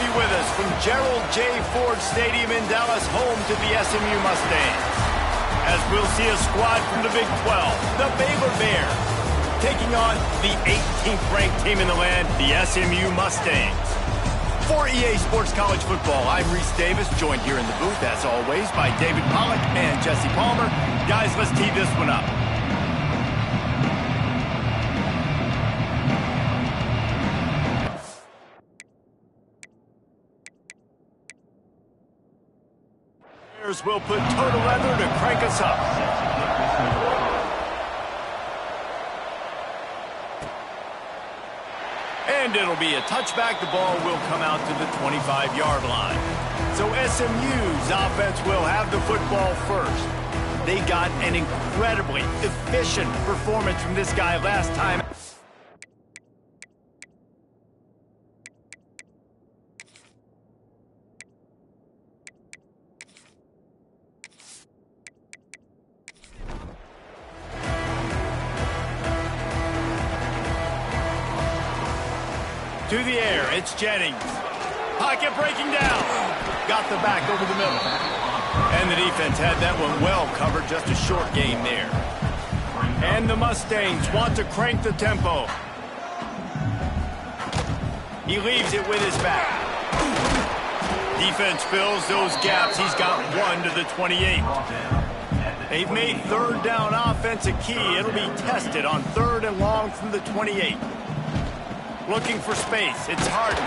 be with us from Gerald J. Ford Stadium in Dallas, home to the Smu Mustangs. As we'll see a squad from the Big 12, the Baylor Bears, taking on the 18th ranked team in the land, the Smu Mustangs. For EA Sports College Football, I'm Reese Davis, joined here in the booth, as always, by David Pollack and Jesse Palmer. Guys, let's tee this one up. Bears will put total leather to crank us up. And it'll be a touchback. The ball will come out to the 25-yard line. So SMU's offense will have the football first. They got an incredibly efficient performance from this guy last time. To the air, it's Jennings. Pocket breaking down. Got the back over the middle. And the defense had that one well covered, just a short gain there. And the Mustangs want to crank the tempo. He leaves it with his back. Defense fills those gaps. He's got one to the 28. They've made third down offense a key. It'll be tested on 3rd and long from the 28. Looking for space. It's Harden.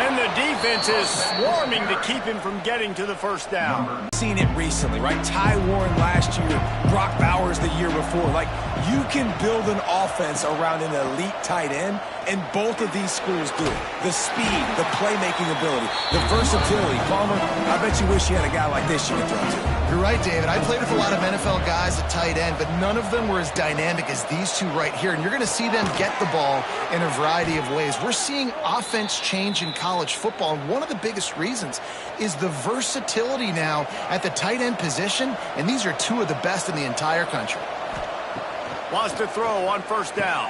And the defense is swarming to keep him from getting to the first down. Seen it recently, right? Ty Warren last year, Brock Bowers the year before. Like, you can build an offense around an elite tight end, and both of these schools do it. The speed, the playmaking ability, the versatility. Palmer, I bet you wish you had a guy like this you could throw to. You're right, David. I played with a lot of NFL guys at tight end, but none of them were as dynamic as these two right here. And you're going to see them get the ball in a variety of ways. We're seeing offense change in college football, and one of the biggest reasons is the versatility now at the tight end position, and these are two of the best in the entire country. Wants to throw on first down.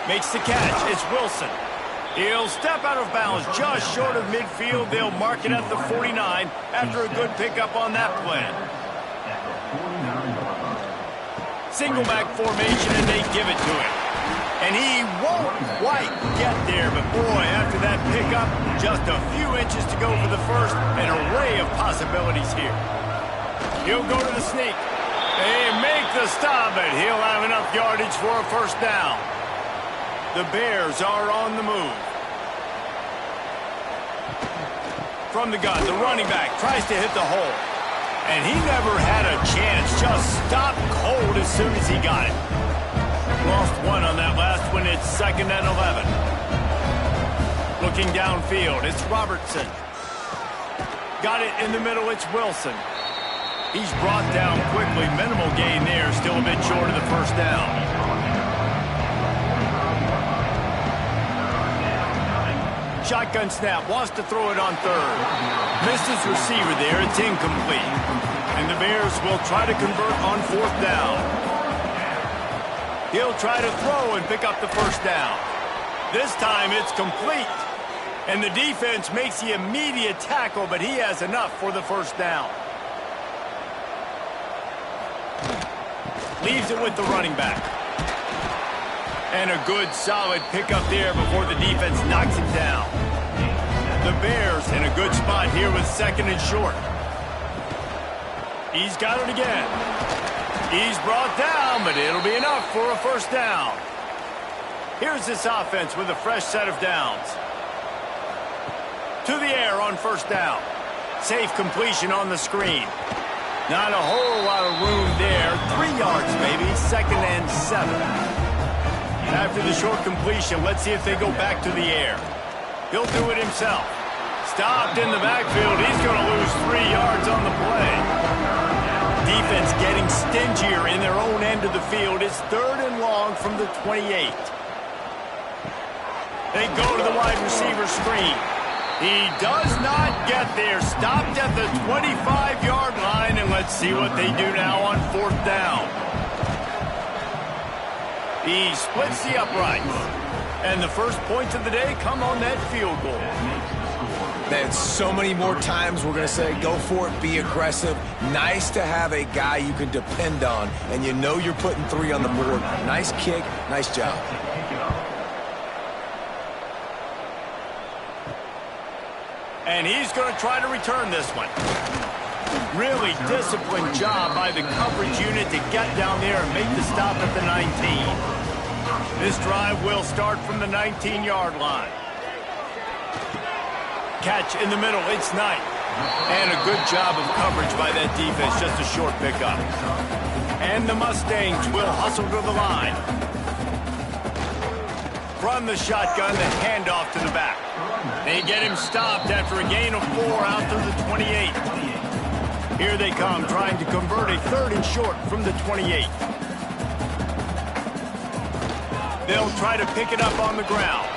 Makes the catch. It's Wilson. He'll step out of bounds just short of midfield. They'll mark it at the 49 after a good pickup on that play. Single back formation, and they give it to him. And he won't quite get there, but boy, after that pickup, just a few inches to go for the first. An array of possibilities here. He'll go to the sneak. They make the stop, but he'll have enough yardage for a first down. The Bears are on the move. From the gun, the running back tries to hit the hole. And he never had a chance. Just stopped cold as soon as he got it. Lost one on that last one. It's 2nd and 11. Looking downfield, it's Robertson. Got it in the middle, it's Wilson. He's brought down quickly. Minimal gain there. Still a bit short of the first down. Shotgun snap, wants to throw it on 3rd. Missed his receiver there, it's incomplete. And the Bears will try to convert on 4th down. He'll try to throw and pick up the first down. This time it's complete. And the defense makes the immediate tackle, but he has enough for the first down. Leaves it with the running back. And a good, solid pickup there before the defense knocks it down. The Bears in a good spot here with 2nd and short. He's got it again. He's brought down, but it'll be enough for a first down. Here's this offense with a fresh set of downs. To the air on first down. Safe completion on the screen. Not a whole lot of room there. 3 yards, maybe. 2nd and 7. After the short completion, let's see if they go back to the air. He'll do it himself. Stopped in the backfield. He's going to lose 3 yards on the play. Defense getting stingier in their own end of the field. It's 3rd and long from the 28. They go to the wide receiver screen. He does not get there. Stopped at the 25-yard line, and let's see what they do now on 4th down. He splits the uprights. And the first points of the day come on that field goal. Then so many more times we're going to say, go for it, be aggressive. Nice to have a guy you can depend on, and you know you're putting 3 on the board. Nice kick, nice job. And he's going to try to return this one. Really disciplined job by the coverage unit to get down there and make the stop at the 19. This drive will start from the 19-yard line. Catch in the middle, it's Knight. And a good job of coverage by that defense, just a short pickup. And the Mustangs will hustle to the line. From the shotgun, the handoff to the back. They get him stopped after a gain of 4 out to the 28. Here they come, trying to convert a 3rd and short from the 28. They'll try to pick it up on the ground.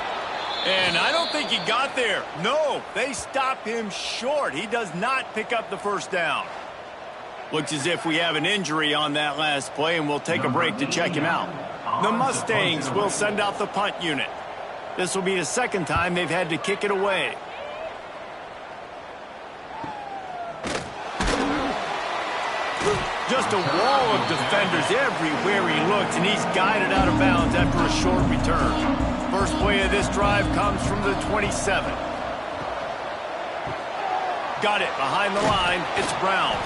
And I don't think he got there. No, they stop him short. He does not pick up the first down. Looks as if we have an injury on that last play, and we'll take a break to check him out. The Mustangs will send out the punt unit. This will be the 2nd time they've had to kick it away. Just a wall of defenders everywhere he looks, and he's guided out of bounds after a short return. First play of this drive comes from the 27. Got it behind the line. It's Brown.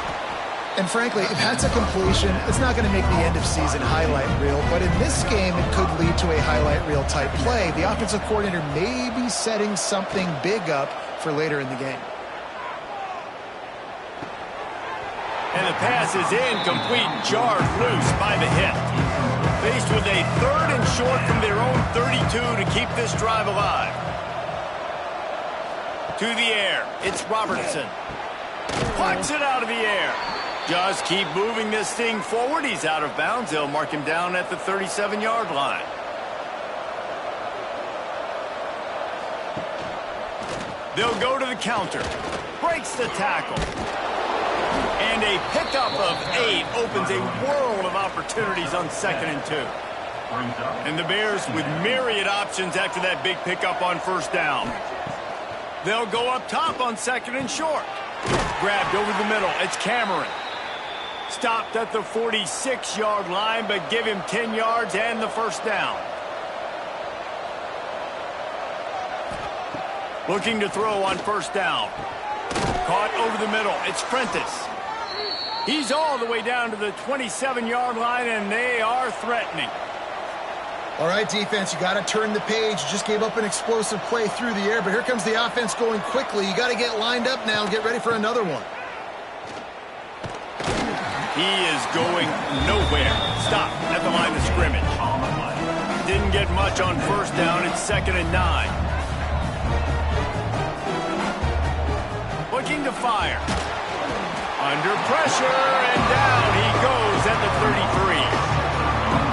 And frankly, if that's a completion, it's not going to make the end-of-season highlight reel. But in this game, it could lead to a highlight reel type play. The offensive coordinator may be setting something big up for later in the game. And the pass is incomplete, jarred loose by the hip. Faced with a 3rd and short from their own 32 to keep this drive alive. To the air, it's Robertson. Plucks it out of the air. Just keep moving this thing forward. He's out of bounds. They'll mark him down at the 37-yard line. They'll go to the counter. Breaks the tackle. And a pickup of 8 opens a world of opportunities on 2nd and 2. And the Bears with myriad options after that big pickup on 1st down. They'll go up top on 2nd and short. Grabbed over the middle. It's Cameron. Stopped at the 46-yard line, but give him 10 yards and the 1st down. Looking to throw on 1st down. Caught over the middle. It's Prentice. He's all the way down to the 27-yard line, and they are threatening. All right, defense, you got to turn the page. You just gave up an explosive play through the air, but here comes the offense going quickly. You got to get lined up now and get ready for another one. He is going nowhere. Stop at the line of scrimmage. Didn't get much on 1st down. It's 2nd and 9. Looking to fire. Under pressure, and down he goes at the 33.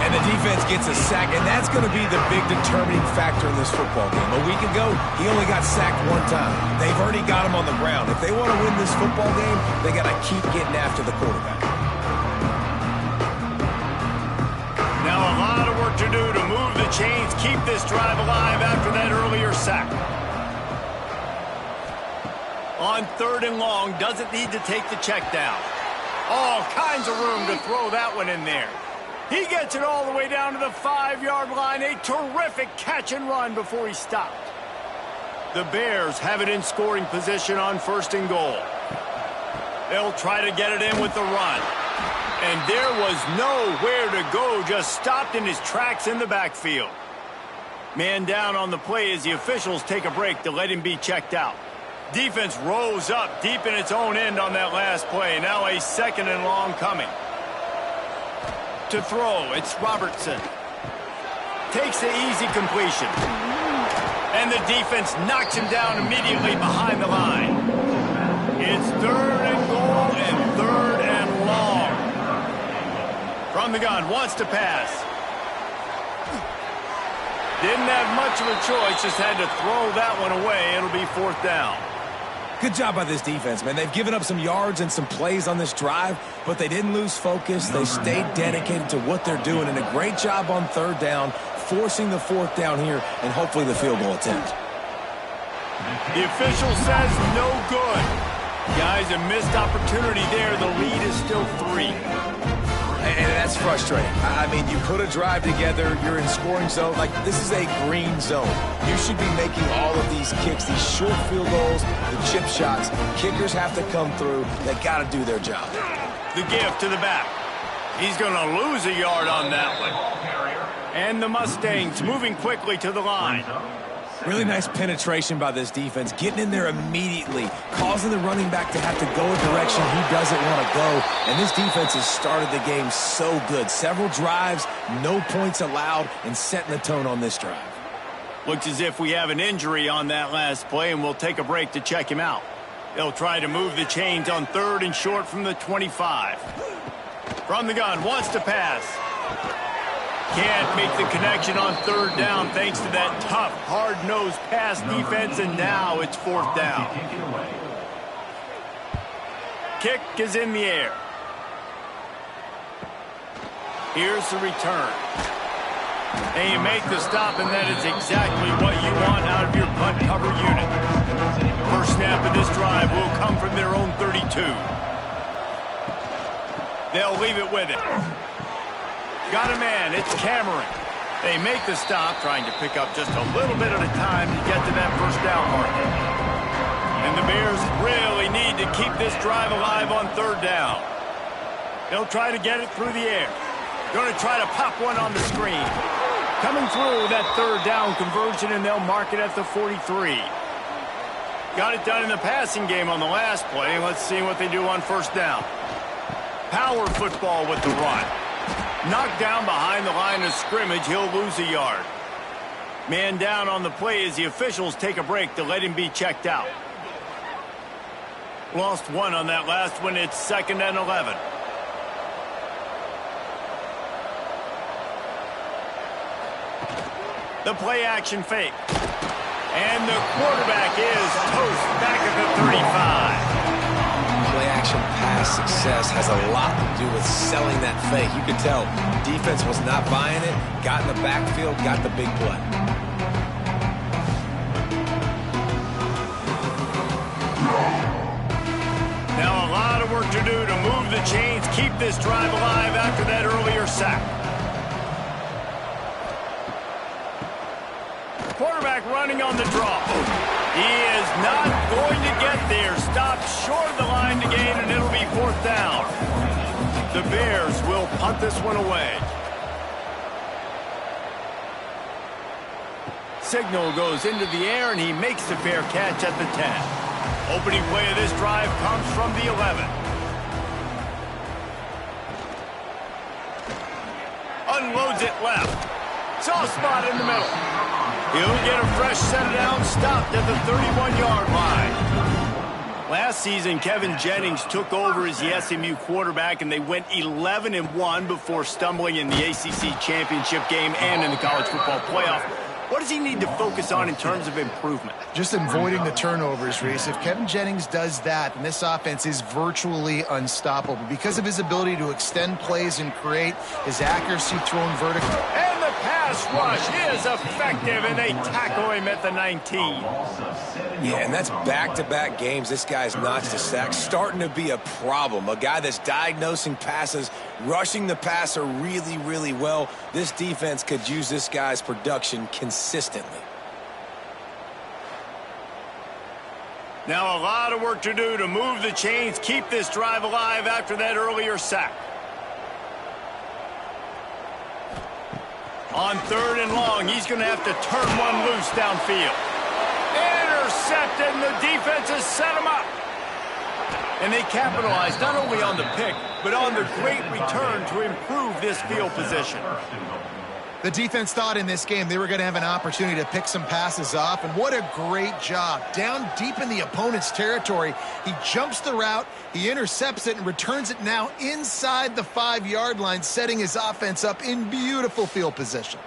And the defense gets a sack, and that's going to be the big determining factor in this football game. A week ago, he only got sacked 1 time. They've already got him on the ground. If they want to win this football game, they got to keep getting after the quarterback. Now a lot of work to do to move the chains, keep this drive alive after that earlier sack. On 3rd and long, doesn't need to take the check down. All kinds of room to throw that one in there. He gets it all the way down to the 5-yard line. A terrific catch and run before he stopped. The Bears have it in scoring position on 1st and goal. They'll try to get it in with the run. And there was nowhere to go, just stopped in his tracks in the backfield. Man down on the play as the officials take a break to let him be checked out. Defense rose up deep in its own end on that last play. Now a 2nd and long coming. To throw, it's Robertson. Takes the easy completion. And the defense knocks him down immediately behind the line. It's 3rd and goal and 3rd and long. From the gun, wants to pass. Didn't have much of a choice, just had to throw that one away. It'll be 4th down. Good job by this defense, man. They've given up some yards and some plays on this drive, but they didn't lose focus. They stayed dedicated to what they're doing, and a great job on 3rd down, forcing the 4th down here, and hopefully the field goal attempt. The official says no good. Guys, a missed opportunity there. The lead is still 3. And that's frustrating. I mean, you put a drive together, you're in scoring zone. Like, this is a green zone. You should be making all of these kicks, these short field goals, the chip shots. Kickers have to come through. They got to do their job. The give to the back. He's going to lose a yard on that one. And the Mustangs moving quickly to the line. Really nice penetration by this defense, getting in there immediately, causing the running back to have to go a direction he doesn't want to go. And this defense has started the game so good. Several drives, no points allowed, and setting the tone on this drive. Looks as if we have an injury on that last play, and we'll take a break to check him out. They'll try to move the chains on 3rd and short from the 25. From the gun, wants to pass. Can't make the connection on 3rd down thanks to that tough, hard-nosed pass defense, and now it's 4th down. Kick is in the air. Here's the return. And you make the stop, and that is exactly what you want out of your punt cover unit. First snap of this drive will come from their own 32. They'll leave it with it. Got a man, it's Cameron. They make the stop, trying to pick up just a little bit at a time to get to that first down mark. And the Bears really need to keep this drive alive on 3rd down. They'll try to get it through the air. Going to try to pop one on the screen. Coming through that 3rd down conversion, and they'll mark it at the 43. Got it done in the passing game on the last play. Let's see what they do on 1st down. Power football with the run. Knocked down behind the line of scrimmage, he'll lose a yard. Man down on the play as the officials take a break to let him be checked out. Lost 1 on that last one. It's 2nd and 11. The play action fake. And the quarterback is toast back at the 35. Play-action pass success has a lot to do with selling that fake. You could tell defense was not buying it, got in the backfield, got the big play. Now a lot of work to do to move the chains, keep this drive alive after that earlier sack. Quarterback running on the draw. He is not going to get there. Stopped short of the line to gain, and it'll be 4th down. The Bears will punt this one away. Signal goes into the air, and he makes the fair catch at the 10. Opening play of this drive comes from the 11. Unloads it left. Soft spot in the middle. He'll get a fresh set of downs, stopped at the 31-yard line. Last season, Kevin Jennings took over as the SMU quarterback, and they went 11-1 before stumbling in the ACC championship game and in the college football playoff. What does he need to focus on in terms of improvement? Just avoiding the turnovers, Reese. If Kevin Jennings does that, then this offense is virtually unstoppable because of his ability to extend plays and create his accuracy thrown vertical. And the pass rush is effective, and they tackle him at the 19. Yeah, and that's back-to-back games. This guy's notched a sack, starting to be a problem. A guy that's diagnosing passes, rushing the passer really, really well. This defense could use this guy's production consistently. Now a lot of work to do to move the chains, keep this drive alive after that earlier sack. On 3rd and long, he's going to have to turn one loose downfield. Intercepted, and the defense has set him up. And they capitalized not only on the pick, but on the great return to improve this field position. The defense thought in this game they were going to have an opportunity to pick some passes off, and what a great job. Down deep in the opponent's territory, he jumps the route, he intercepts it, and returns it now inside the 5-yard line, setting his offense up in beautiful field position.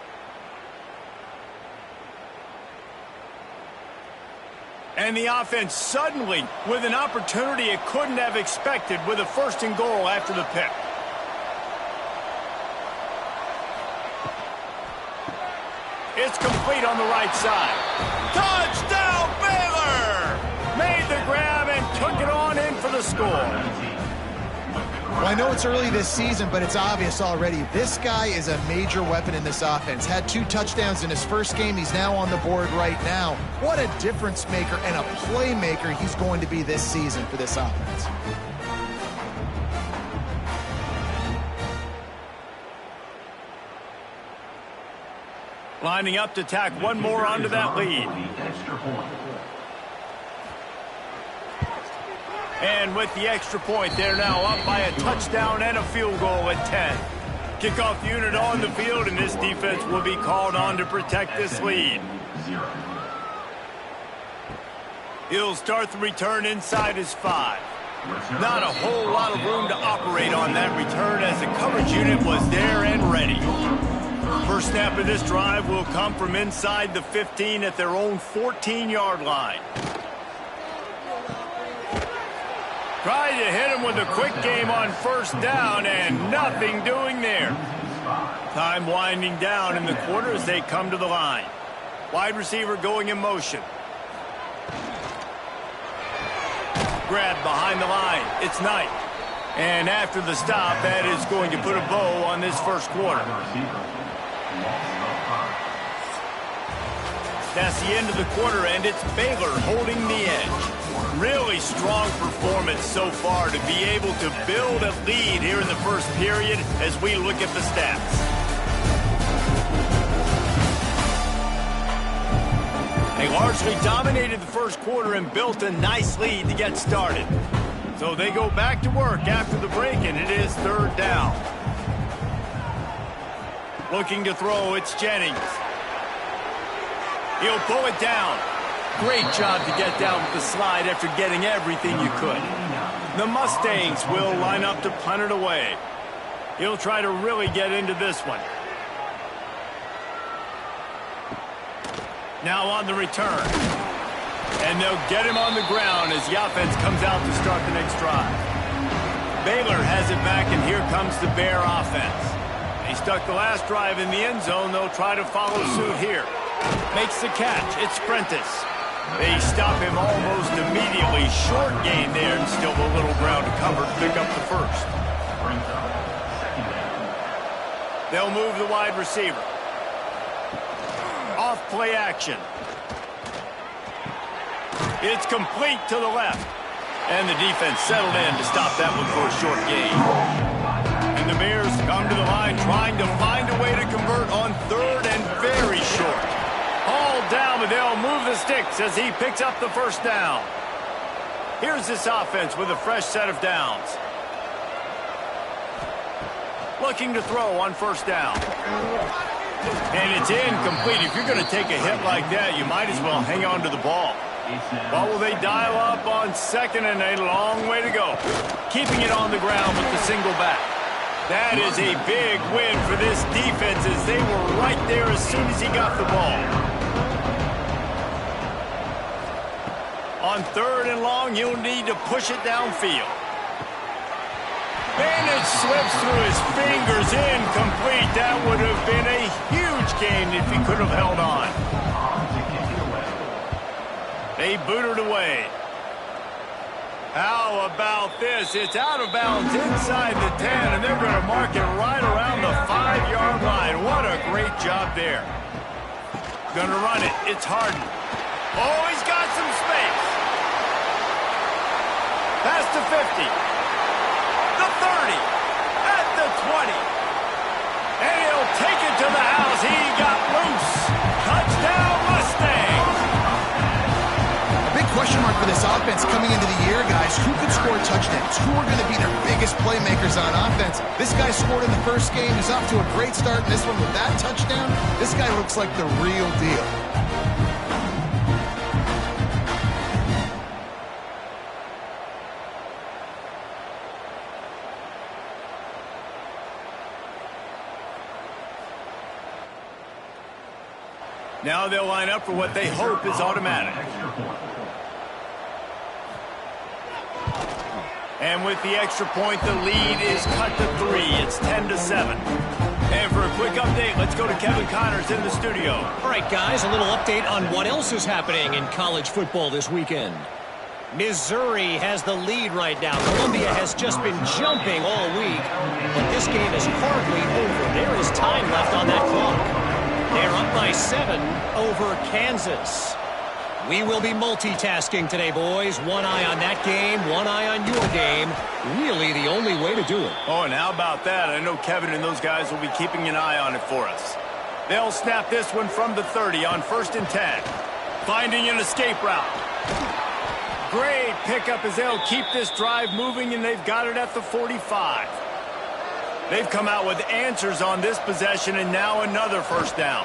And the offense suddenly with an opportunity it couldn't have expected with a 1st and goal after the pick. It's complete on the right side. Touchdown, Baylor! the score. Well, I know it's early this season, but it's obvious already. This guy is a major weapon in this offense. Had 2 touchdowns in his first game. He's now on the board right now. What a difference maker and a playmaker he's going to be this season for this offense. Lining up to tack one more onto that lead. And with the extra point, they're now up by a touchdown and a field goal at 10. Kickoff unit on the field, and this defense will be called on to protect this lead. He'll start the return inside his 5. Not a whole lot of room to operate on that return as the coverage unit was there and ready. First snap of this drive will come from inside the 15 at their own 14-yard line. Tried to hit him with a quick game on first down, and nothing doing there. Time winding down in the quarter as they come to the line. Wide receiver going in motion. Grab behind the line. It's Knight. And after the stop, that is going to put a bow on this first quarter. That's the end of the quarter, and it's Baylor holding the edge. Really strong performance so far to be able to build a lead here in the first period as we look at the stats. They largely dominated the first quarter and built a nice lead to get started. So they go back to work after the break, and it is 3rd down. Looking to throw, it's Jennings. He'll pull it down. Great job to get down with the slide after getting everything you could. The Mustangs will line up to punt it away. He'll try to really get into this one. Now on the return. And they'll get him on the ground as the offense comes out to start the next drive. Baylor has it back, and here comes the Bear offense. They stuck the last drive in the end zone. They'll try to follow suit here. Makes the catch. It's Prentice. They stop him almost immediately. Short gain there, and still a little ground to cover to pick up the first. They'll move the wide receiver. Off play action. It's complete to the left. And the defense settled in to stop that one for a short gain. And the Bears come to the line trying to find a way to convert on 3rd and very short. Hauled down, but they'll move the sticks as he picks up the first down. Here's this offense with a fresh set of downs. Looking to throw on first down. And it's incomplete. If you're going to take a hit like that, you might as well hang on to the ball. But will they dial up on 2nd and a long way to go? Keeping it on the ground with the single back. That is a big win for this defense as they were right there as soon as he got the ball. On 3rd and long, you'll need to push it downfield. And it slips through his fingers, incomplete. That would have been a huge gain if he could have held on. They boot it away. How about this? It's out of bounds inside the 10, and they're going to mark it right around the 5-yard line. What a great job there. Going to run it. It's Harden. Oh, he's got some space. Past the 50. The 30. At the 20. And he'll take it to the house. He got loose. Touchdown, Mustangs. Question mark for this offense coming into the year, guys. Who could score touchdowns? Who are going to be their biggest playmakers on offense? This guy scored in the first game. He's off to a great start in this one with that touchdown. This guy looks like the real deal. Now they'll line up for what they hope is automatic. And with the extra point, the lead is cut to 3. It's 10-7. And for a quick update, let's go to Kevin Connors in the studio. All right, guys, a little update on what else is happening in college football this weekend. Missouri has the lead right now. Columbia has just been jumping all week, but this game is hardly over. There is time left on that clock. They're up by 7 over Kansas. We will be multitasking today, boys. One eye on that game, one eye on your game. Really the only way to do it. Oh, and how about that? I know Kevin and those guys will be keeping an eye on it for us. They'll snap this one from the 30 on 1st and 10. Finding an escape route. Great pickup as they'll keep this drive moving, and they've got it at the 45. They've come out with answers on this possession, and now another 1st down.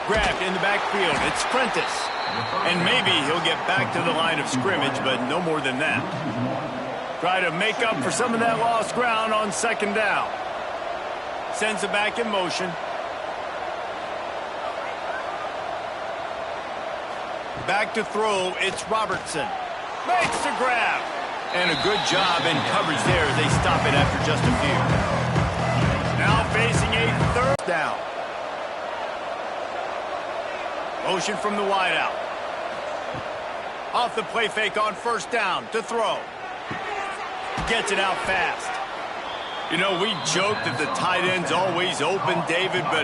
Grabbed in the backfield. It's Prentice. And maybe he'll get back to the line of scrimmage, but no more than that. Try to make up for some of that lost ground on 2nd down. Sends it back in motion. Back to throw, it's Robertson. Makes the grab. And a good job in coverage there as they stop it after just a few. Now facing a 3rd down. Motion from the wideout. Off the play fake on 1st down to throw. Gets it out fast. You know, we joke that the tight end's always open, David, but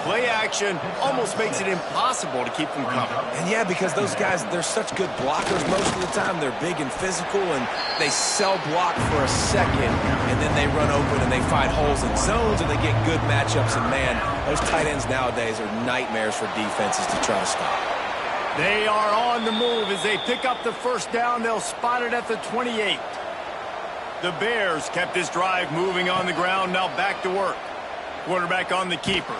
play action almost makes it impossible to keep them coming. And yeah, because those guys, they're such good blockers most of the time. They're big and physical, and they cell block for a second, and then they run open and they find holes in zones, and they get good matchups. And man, those tight ends nowadays are nightmares for defenses to try to stop. They are on the move as they pick up the 1st down. They'll spot it at the 28. The Bears kept this drive moving on the ground. Now back to work. Quarterback on the keeper.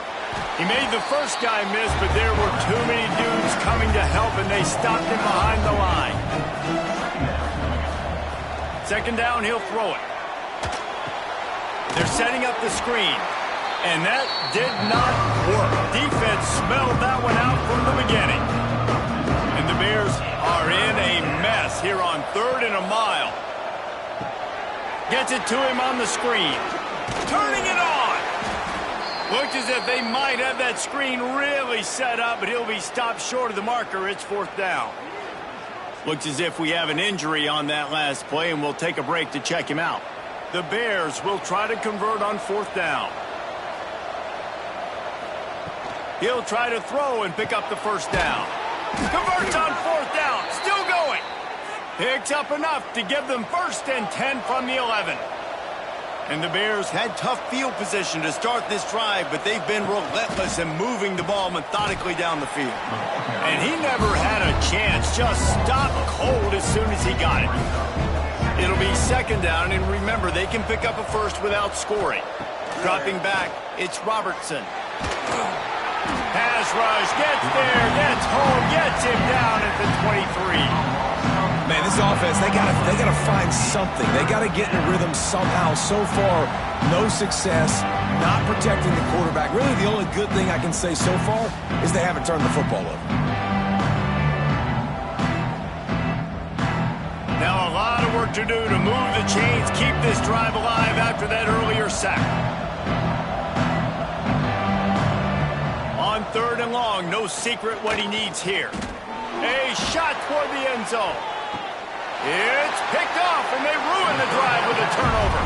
He made the first guy miss, but there were too many dudes coming to help, and they stopped him behind the line. 2nd down, he'll throw it. They're setting up the screen, and that did not work. Defense smelled that one out from the beginning. And the Bears are in a mess here on 3rd and a mile. Gets it to him on the screen. Turning it on. Looks as if they might have that screen really set up, but he'll be stopped short of the marker. It's 4th down. Looks as if we have an injury on that last play, and we'll take a break to check him out. The Bears will try to convert on 4th down. He'll try to throw and pick up the 1st down. Converts on 4th down. Still going. Picks up enough to give them 1st and 10 from the 11. And the Bears had tough field position to start this drive, but they've been relentless in moving the ball methodically down the field. And he never had a chance, just stopped cold as soon as he got it. It'll be 2nd down, and remember, they can pick up a 1st without scoring. Dropping back, it's Robertson. Pass rush, gets there, gets home, gets him down at the 23. Man, this offense, they gotta find something. They gotta get in a rhythm somehow. So far, no success, not protecting the quarterback. Really, the only good thing I can say so far is they haven't turned the football over. Now a lot of work to do to move the chains, keep this drive alive after that earlier sack. On 3rd and long, no secret what he needs here. A shot toward the end zone. It's picked off, and they ruin the drive with a turnover.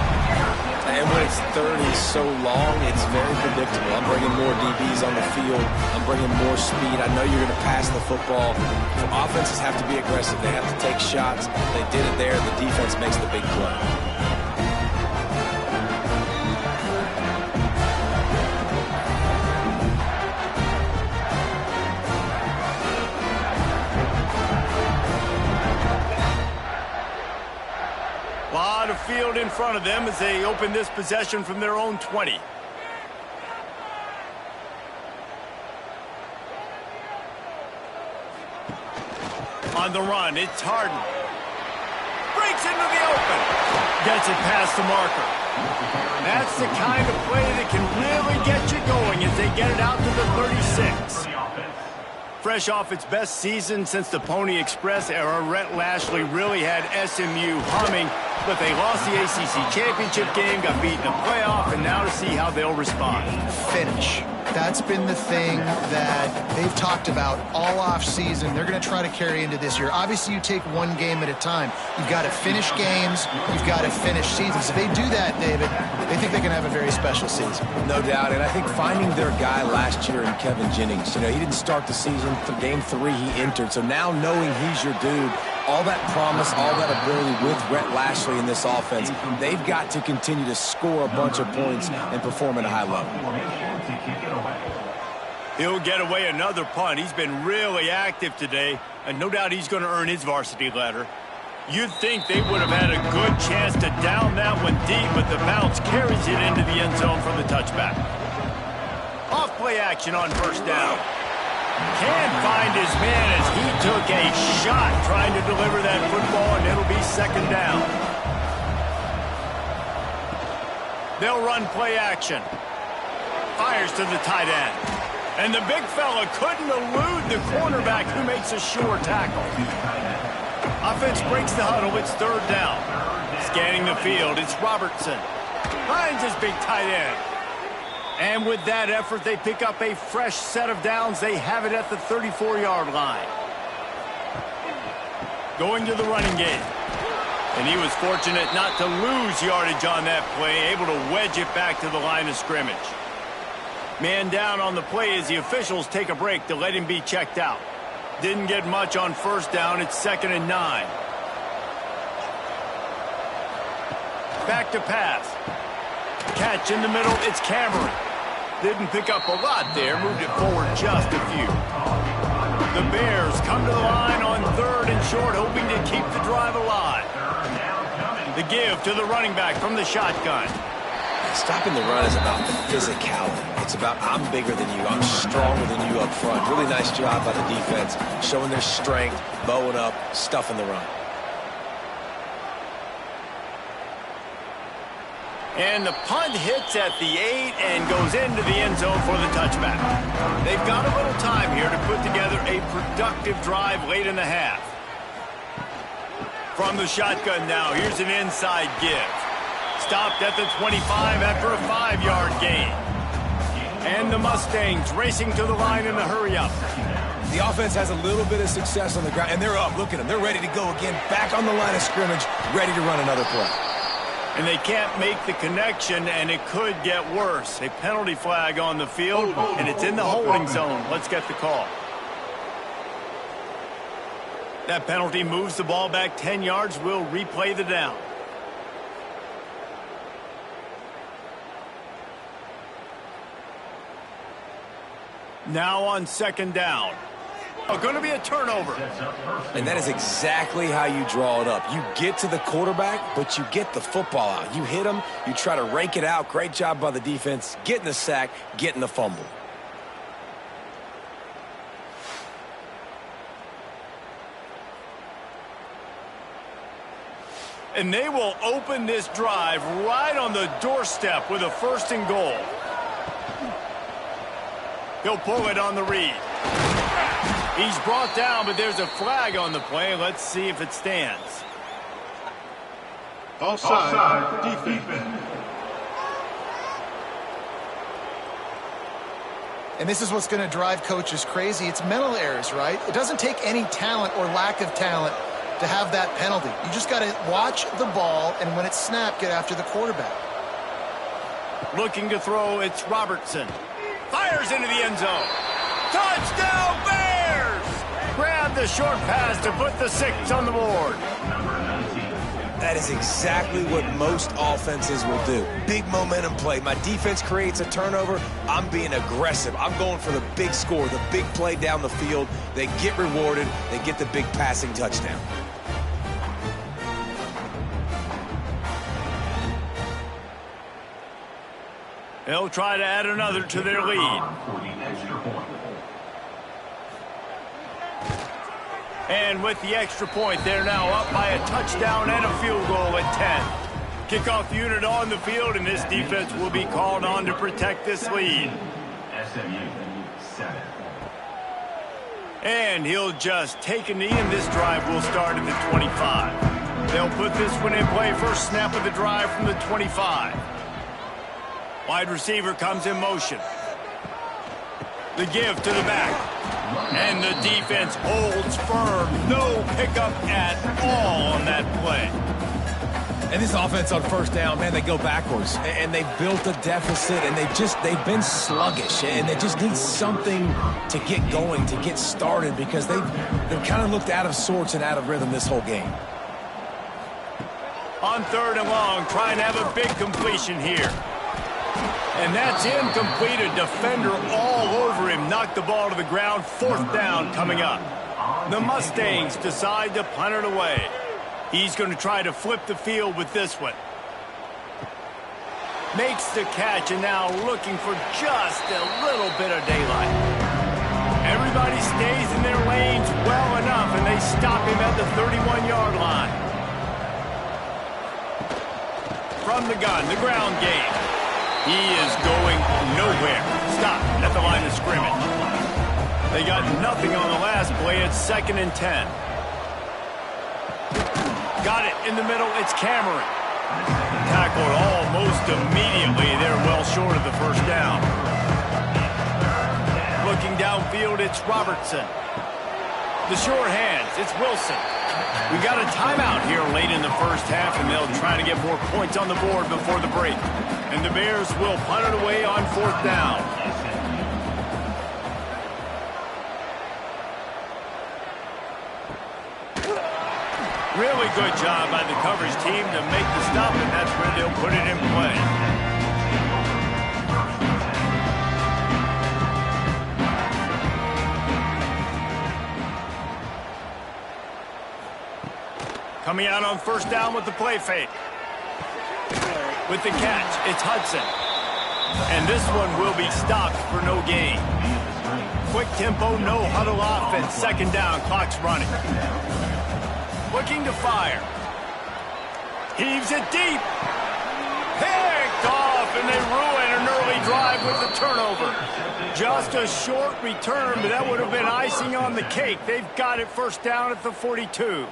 And when it's 3rd and so long, it's very predictable. I'm bringing more DBs on the field. I'm bringing more speed. I know you're going to pass the football. So offenses have to be aggressive. They have to take shots. They did it there. The defense makes the big play. Lot of field in front of them as they open this possession from their own 20. On the run, it's Harden. Breaks into the open. Gets it past the marker. That's the kind of play that can really get you going as they get it out to the 36. Fresh off its best season since the Pony Express era, Rhett Lashley really had SMU humming. but they lost the ACC championship game, got beat in the playoff, and now to see how they'll respond. Finish. That's been the thing that they've talked about all off season. They're going to try to carry into this year. Obviously, you take one game at a time. You've got to finish games. You've got to finish seasons. If they do that, David, they think they can have a very special season. No doubt, and I think finding their guy last year in Kevin Jennings, he didn't start the season. For Game 3, he entered. So now knowing he's your dude, all that promise, all that ability with Rhett Lashley in this offense, they've got to continue to score a bunch of points and perform at a high level. He'll get away another punt. He's been really active today, and no doubt he's going to earn his varsity letter. You'd think they would have had a good chance to down that one deep, but the bounce carries it into the end zone for the touchback. Off play action on first down. Can't find his man as he took a shot trying to deliver that football, and it'll be second down. They'll run play action. Fires to the tight end. And the big fella couldn't elude the cornerback who makes a sure tackle. Offense breaks the huddle. It's third down. Scanning the field, it's Robertson. Finds his big tight end. And with that effort, they pick up a fresh set of downs. They have it at the 34-yard line. Going to the running game. And he was fortunate not to lose yardage on that play, able to wedge it back to the line of scrimmage. Man down on the play as the officials take a break to let him be checked out. Didn't get much on first down. It's 2nd and 9. Back to pass. Catch in the middle. It's Cameron. Didn't pick up a lot there. Moved it forward just a few. The Bears come to the line on 3rd and short, hoping to keep the drive alive. The give to the running back from the shotgun. Stopping the run is about physicality. It's about I'm bigger than you, I'm stronger than you up front. Really nice job by the defense, showing their strength, bowing up, stuffing the run. And the punt hits at the 8 and goes into the end zone for the touchback. They've got a little time here to put together a productive drive late in the half. From the shotgun now, here's an inside give. Stopped at the 25 after a 5-yard gain. And the Mustangs racing to the line in the hurry-up. The offense has a little bit of success on the ground, and they're up. Look at them. They're ready to go again, back on the line of scrimmage, ready to run another play. And they can't make the connection, and it could get worse. A penalty flag on the field, and it's in the holding zone. Let's get the call. That penalty moves the ball back 10 yards. We'll replay the down. Now on 2nd down. Going to be a turnover. And that is exactly how you draw it up. You get to the quarterback, but you get the football out. You hit him, you try to rake it out. Great job by the defense. Getting the sack, getting the fumble. And they will open this drive right on the doorstep with a 1st and goal. He'll pull it on the read. He's brought down, but there's a flag on the play. Let's see if it stands. Offside, defense. And this is what's going to drive coaches crazy. It's mental errors, right? It doesn't take any talent or lack of talent to have that penalty. You just got to watch the ball, and when it's snapped, get after the quarterback. Looking to throw, it's Robertson. Fires into the end zone. Touchdown, Bears! Grab the short pass to put the 6 on the board. That is exactly what most offenses will do. Big momentum play. My defense creates a turnover. I'm being aggressive. I'm going for the big score, the big play down the field. They get rewarded. They get the big passing touchdown. They'll try to add another to their lead. And with the extra point, they're now up by a touchdown and a field goal at 10. Kickoff unit on the field, and this defense will be called on to protect this lead. And he'll just take a knee, and this drive will start at the 25. They'll put this one in play. First snap of the drive from the 25. Wide receiver comes in motion. The give to the back. And the defense holds firm. No pickup at all on that play. And this offense on first down, man, they go backwards. And they built a deficit, and they've been sluggish. And they just need something to get going, to get started, because they've kind of looked out of sorts and out of rhythm this whole game. On third and long, trying to have a big completion here. And that's incomplete. A defender all over him. Knocked the ball to the ground. Fourth down coming up. The Mustangs decide to punt it away. He's going to try to flip the field with this one. Makes the catch, and now looking for just a little bit of daylight. Everybody stays in their lanes well enough, and they stop him at the 31-yard line. From the gun, the ground game. He is going nowhere. Stop at the line of scrimmage. They got nothing on the last play. It's 2nd and 10. Got it in the middle. It's Cameron. Tackled almost immediately. They're well short of the first down. Looking downfield, it's Robertson. The sure hands, it's Wilson. We got a timeout here late in the first half, and they'll try to get more points on the board before the break. And the Bears will punt it away on fourth down. Really good job by the coverage team to make the stop, and that's where they'll put it in play. Coming out on first down with the play fake. With the catch, it's Hudson. And this one will be stopped for no gain. Quick tempo, no huddle offense. Second down, clock's running. Looking to fire. Heaves it deep. Picked off, and they ruin an early drive with the turnover. Just a short return, but that would have been icing on the cake. They've got it first down at the 42.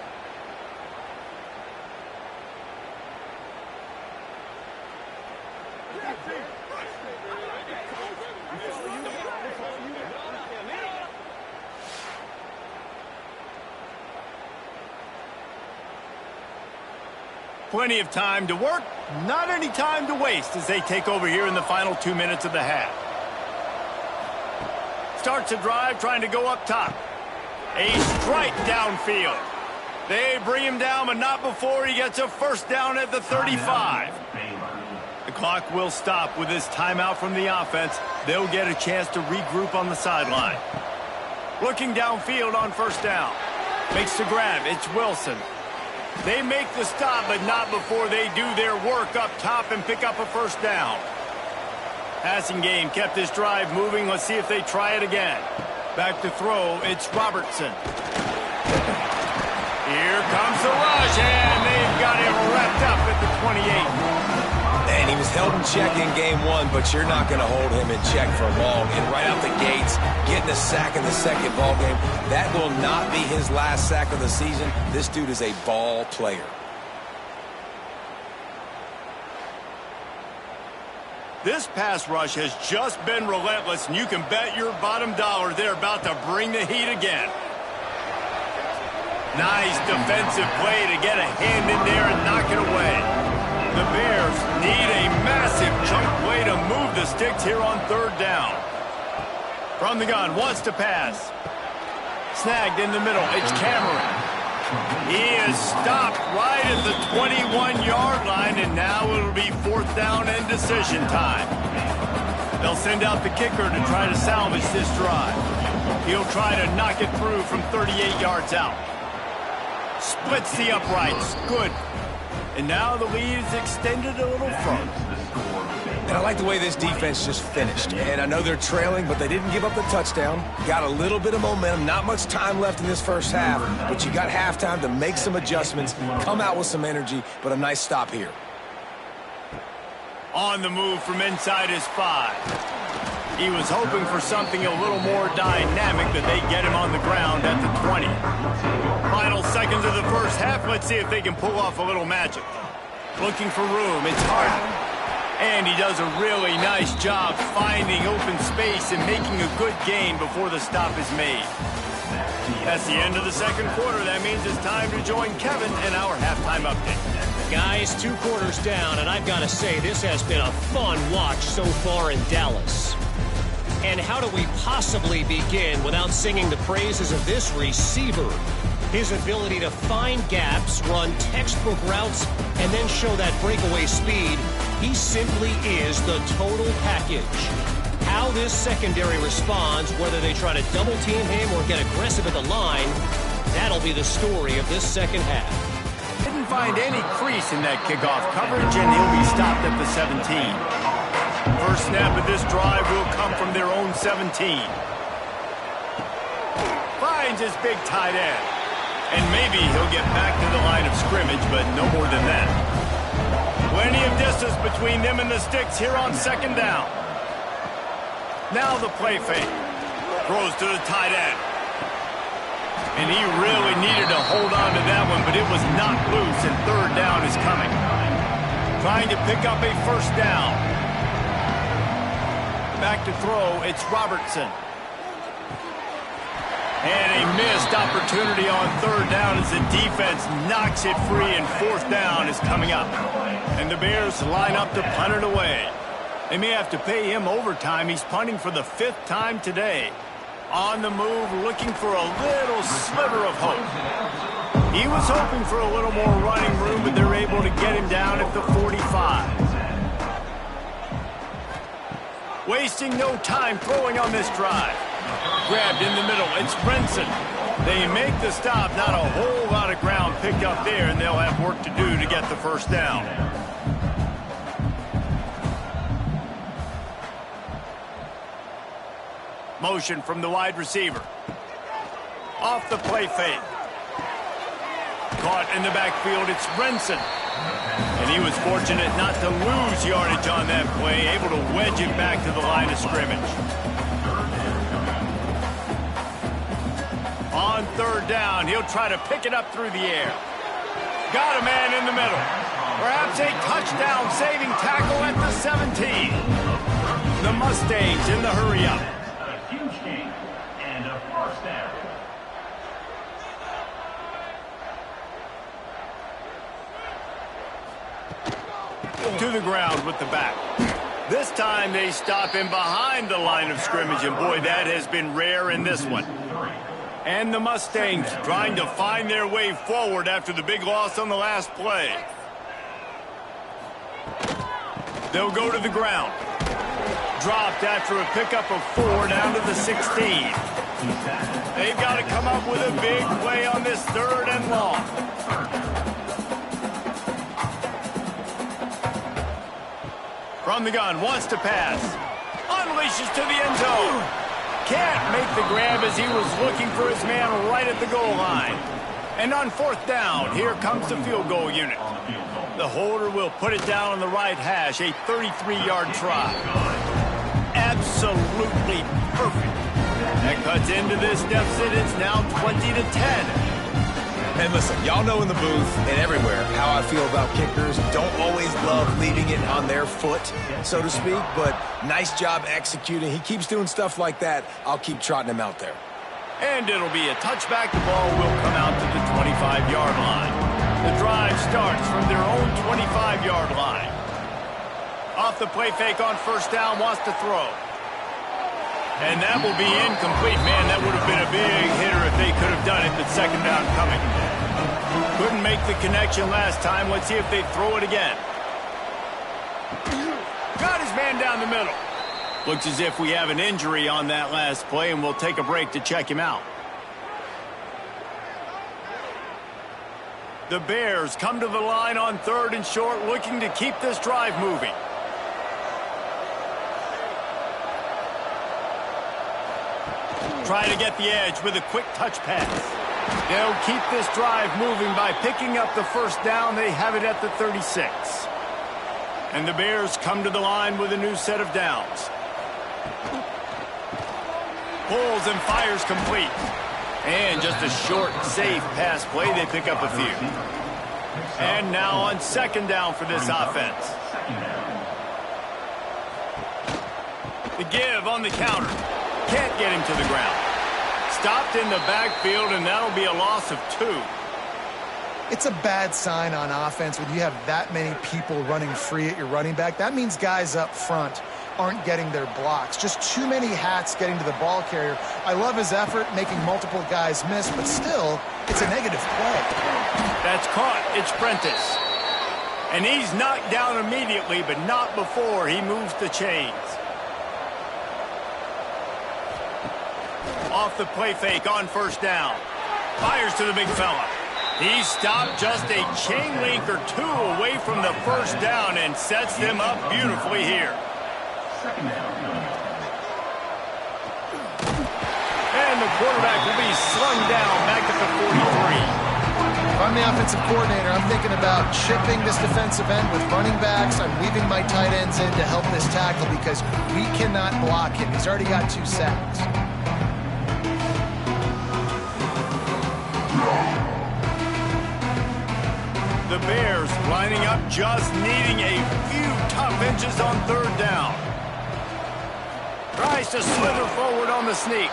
Plenty of time to work, not any time to waste as they take over here in the final 2 minutes of the half. Starts a drive trying to go up top. A strike downfield. They bring him down, but not before he gets a first down at the 35. The clock will stop with this timeout from the offense. They'll get a chance to regroup on the sideline. Looking downfield on first down. Makes the grab. It's Wilson. They make the stop, but not before they do their work up top and pick up a first down. Passing game kept this drive moving. Let's see if they try it again. Back to throw, it's Robertson. Here comes the rush, and they've got him wrapped up at the 28. And he was held in check in game one, but you're not going to hold him in check for long. And right out the gates, getting a sack in the second ball game, that will not be his last sack of the season. This dude is a ball player. This pass rush has just been relentless, and you can bet your bottom dollar they're about to bring the heat again. Nice defensive play to get a hand in there and knock it away. The Bears need a massive chunk play to move the sticks here on third down. From the gun, wants to pass. Snagged in the middle, it's Cameron. He is stopped right at the 21-yard line, and now it'll be fourth down and decision time. They'll send out the kicker to try to salvage this drive. He'll try to knock it through from 38 yards out. Splits the uprights. Good. And now the lead is extended a little further. And I like the way this defense just finished. And I know they're trailing, but they didn't give up the touchdown. Got a little bit of momentum. Not much time left in this first half, but you got halftime to make some adjustments, come out with some energy, but a nice stop here. On the move from inside his 5. He was hoping for something a little more dynamic, but they get him on the ground at the 20. Final seconds of the first half. Let's see if they can pull off a little magic. Looking for room. It's hard. And he does a really nice job finding open space and making a good gain before the stop is made. That's the end of the second quarter. That means it's time to join Kevin in our halftime update. Guys, 2 quarters down, and I've got to say, this has been a fun watch so far in Dallas. And how do we possibly begin without singing the praises of this receiver? His ability to find gaps, run textbook routes, and then show that breakaway speed. He simply is the total package. How this secondary responds, whether they try to double-team him or get aggressive at the line, that'll be the story of this second half. Didn't find any crease in that kickoff coverage, and he'll be stopped at the 17. First snap of this drive will come from their own 17. Finds his big tight end. And maybe he'll get back to the line of scrimmage, but no more than that. Plenty of distance between them and the sticks here on second down. Now the play fake. Throws to the tight end. And he really needed to hold on to that one, but it was knocked loose, and third down is coming. Trying to pick up a first down. Back to throw, it's Robertson. And a missed opportunity on third down as the defense knocks it free, and fourth down is coming up. And the Bears line up to punt it away. They may have to pay him overtime. He's punting for the 5th time today. On the move, looking for a little sliver of hope. He was hoping for a little more running room, but they're able to get him down at the 45. Wasting no time throwing on this drive. Grabbed in the middle, it's Brinson. They make the stop, not a whole lot of ground picked up there, and they'll have work to do to get the first down. Motion from the wide receiver. Off the play fake. Caught in the backfield, it's Brinson. And he was fortunate not to lose yardage on that play, able to wedge it back to the line of scrimmage. On third down, he'll try to pick it up through the air. Got a man in the middle. Perhaps a touchdown-saving tackle at the 17. The Mustangs in the hurry-up. A huge gain and a first down. To the ground with the back. This time they stop him behind the line of scrimmage, and boy, that has been rare in this one. And the Mustangs trying to find their way forward after the big loss on the last play. They'll go to the ground. Dropped after a pickup of 4 down to the 16. They've got to come up with a big play on this third and long. From the gun, wants to pass. Unleashes to the end zone. Can't make the grab as he was looking for his man right at the goal line. And on fourth down, here comes the field goal unit. The holder will put it down on the right hash, a 33-yard try. Absolutely perfect. That cuts into this deficit. It's now 20-10. And listen, y'all know in the booth and everywhere how I feel about kickers. Don't always love leaving it on their foot, so to speak, but nice job executing. He keeps doing stuff like that. I'll keep trotting him out there. And it'll be a touchback. The ball will come out to the 25-yard line. The drive starts from their own 25-yard line. Off the play fake on first down, wants to throw. And that will be incomplete. Man, that would have been a big hitter if they could have done it, but second down coming. Couldn't make the connection last time. Let's see if they throw it again. Got his man down the middle. Looks as if we have an injury on that last play, and we'll take a break to check him out. The Bears come to the line on third and short, looking to keep this drive moving. Try to get the edge with a quick touch pass. They'll keep this drive moving by picking up the first down. They have it at the 36. And the Bears come to the line with a new set of downs. Pulls and fires complete. And just a short, safe pass play. They pick up a few. And now on second down for this offense. The give on the counter. Can't get him to the ground. Stopped in the backfield, and that'll be a loss of 2. It's a bad sign on offense when you have that many people running free at your running back. That means guys up front aren't getting their blocks. Just too many hats getting to the ball carrier. I love his effort, making multiple guys miss, but still, it's a negative play. That's caught. It's Prentice. And he's knocked down immediately, but not before he moves the chains. Off the play fake on first down. Fires to the big fella. He stopped just a chain link or 2 away from the first down and sets them up beautifully here. And the quarterback will be slung down back at the 43. If I'm the offensive coordinator, I'm thinking about chipping this defensive end with running backs. I'm weaving my tight ends in to help this tackle because we cannot block him. He's already got 2 sacks. The Bears lining up, just needing a few tough inches on third down. Tries to slither forward on the sneak.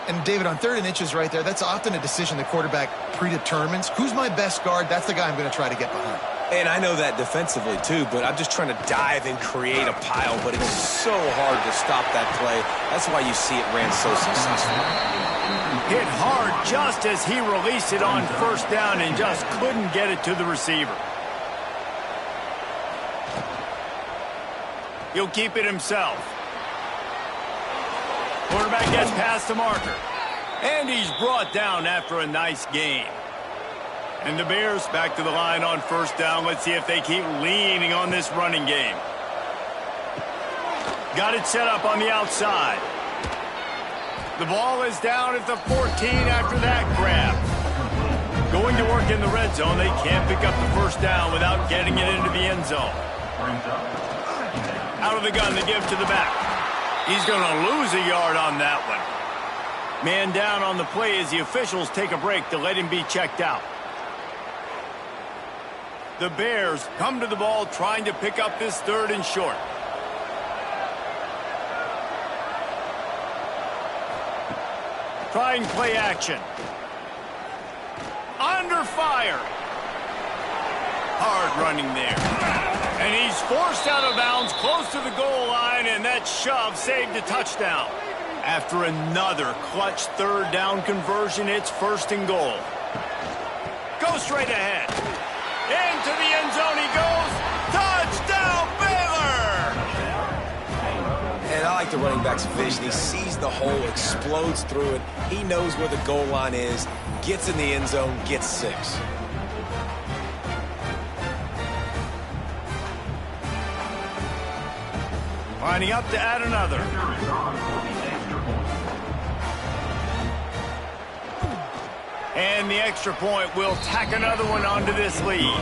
And David, on 3rd and inches right there, that's often a decision the quarterback predetermines. Who's my best guard? That's the guy I'm going to try to get behind. And I know that defensively, too, but I'm just trying to dive and create a pile, but it's so hard to stop that play. That's why you see it ran so successfully. Hit hard just as he released it on first down and just couldn't get it to the receiver. He'll keep it himself. Quarterback gets past the marker. And he's brought down after a nice gain. And the Bears back to the line on first down. Let's see if they keep leaning on this running game. Got it set up on the outside. The ball is down at the 14 after that grab. Going to work in the red zone. They can't pick up the first down without getting it into the end zone. Out of the gun, the give to the back. He's going to lose a yard on that one. Man down on the play as the officials take a break to let him be checked out. The Bears come to the ball trying to pick up this 3rd and short. Trying play action. Under fire. Hard running there. And he's forced out of bounds close to the goal line, and that shove saved a touchdown. After another clutch 3rd down conversion, it's 1st and goal. Go straight ahead. Into the end zone he goes. Touchdown, Baylor! And I like the running back's vision. He sees the hole, explodes through it. He knows where the goal line is, gets in the end zone, gets 6. Lining up to add another. And the extra point will tack another one onto this lead.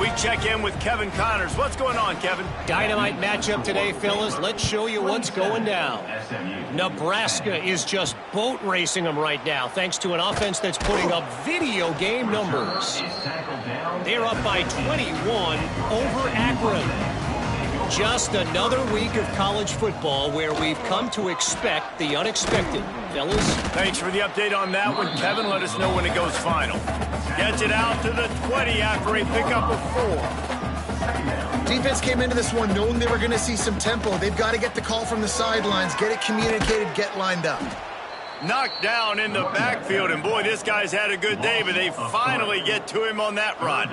We check in with Kevin Connors. What's going on, Kevin? Dynamite matchup today, fellas. Let's show you what's going down. Nebraska is just boat racing them right now, thanks to an offense that's putting up video game numbers. They're up by 21 over Akron. Just another week of college football where we've come to expect the unexpected. Fellas? Thanks for the update on that one, Kevin. Let us know when it goes final. Gets it out to the 20 after a pickup of 4. Defense came into this one knowing they were going to see some tempo. They've got to get the call from the sidelines, get it communicated, get lined up. Knocked down in the backfield, and boy, this guy's had a good day, but they finally get to him on that run.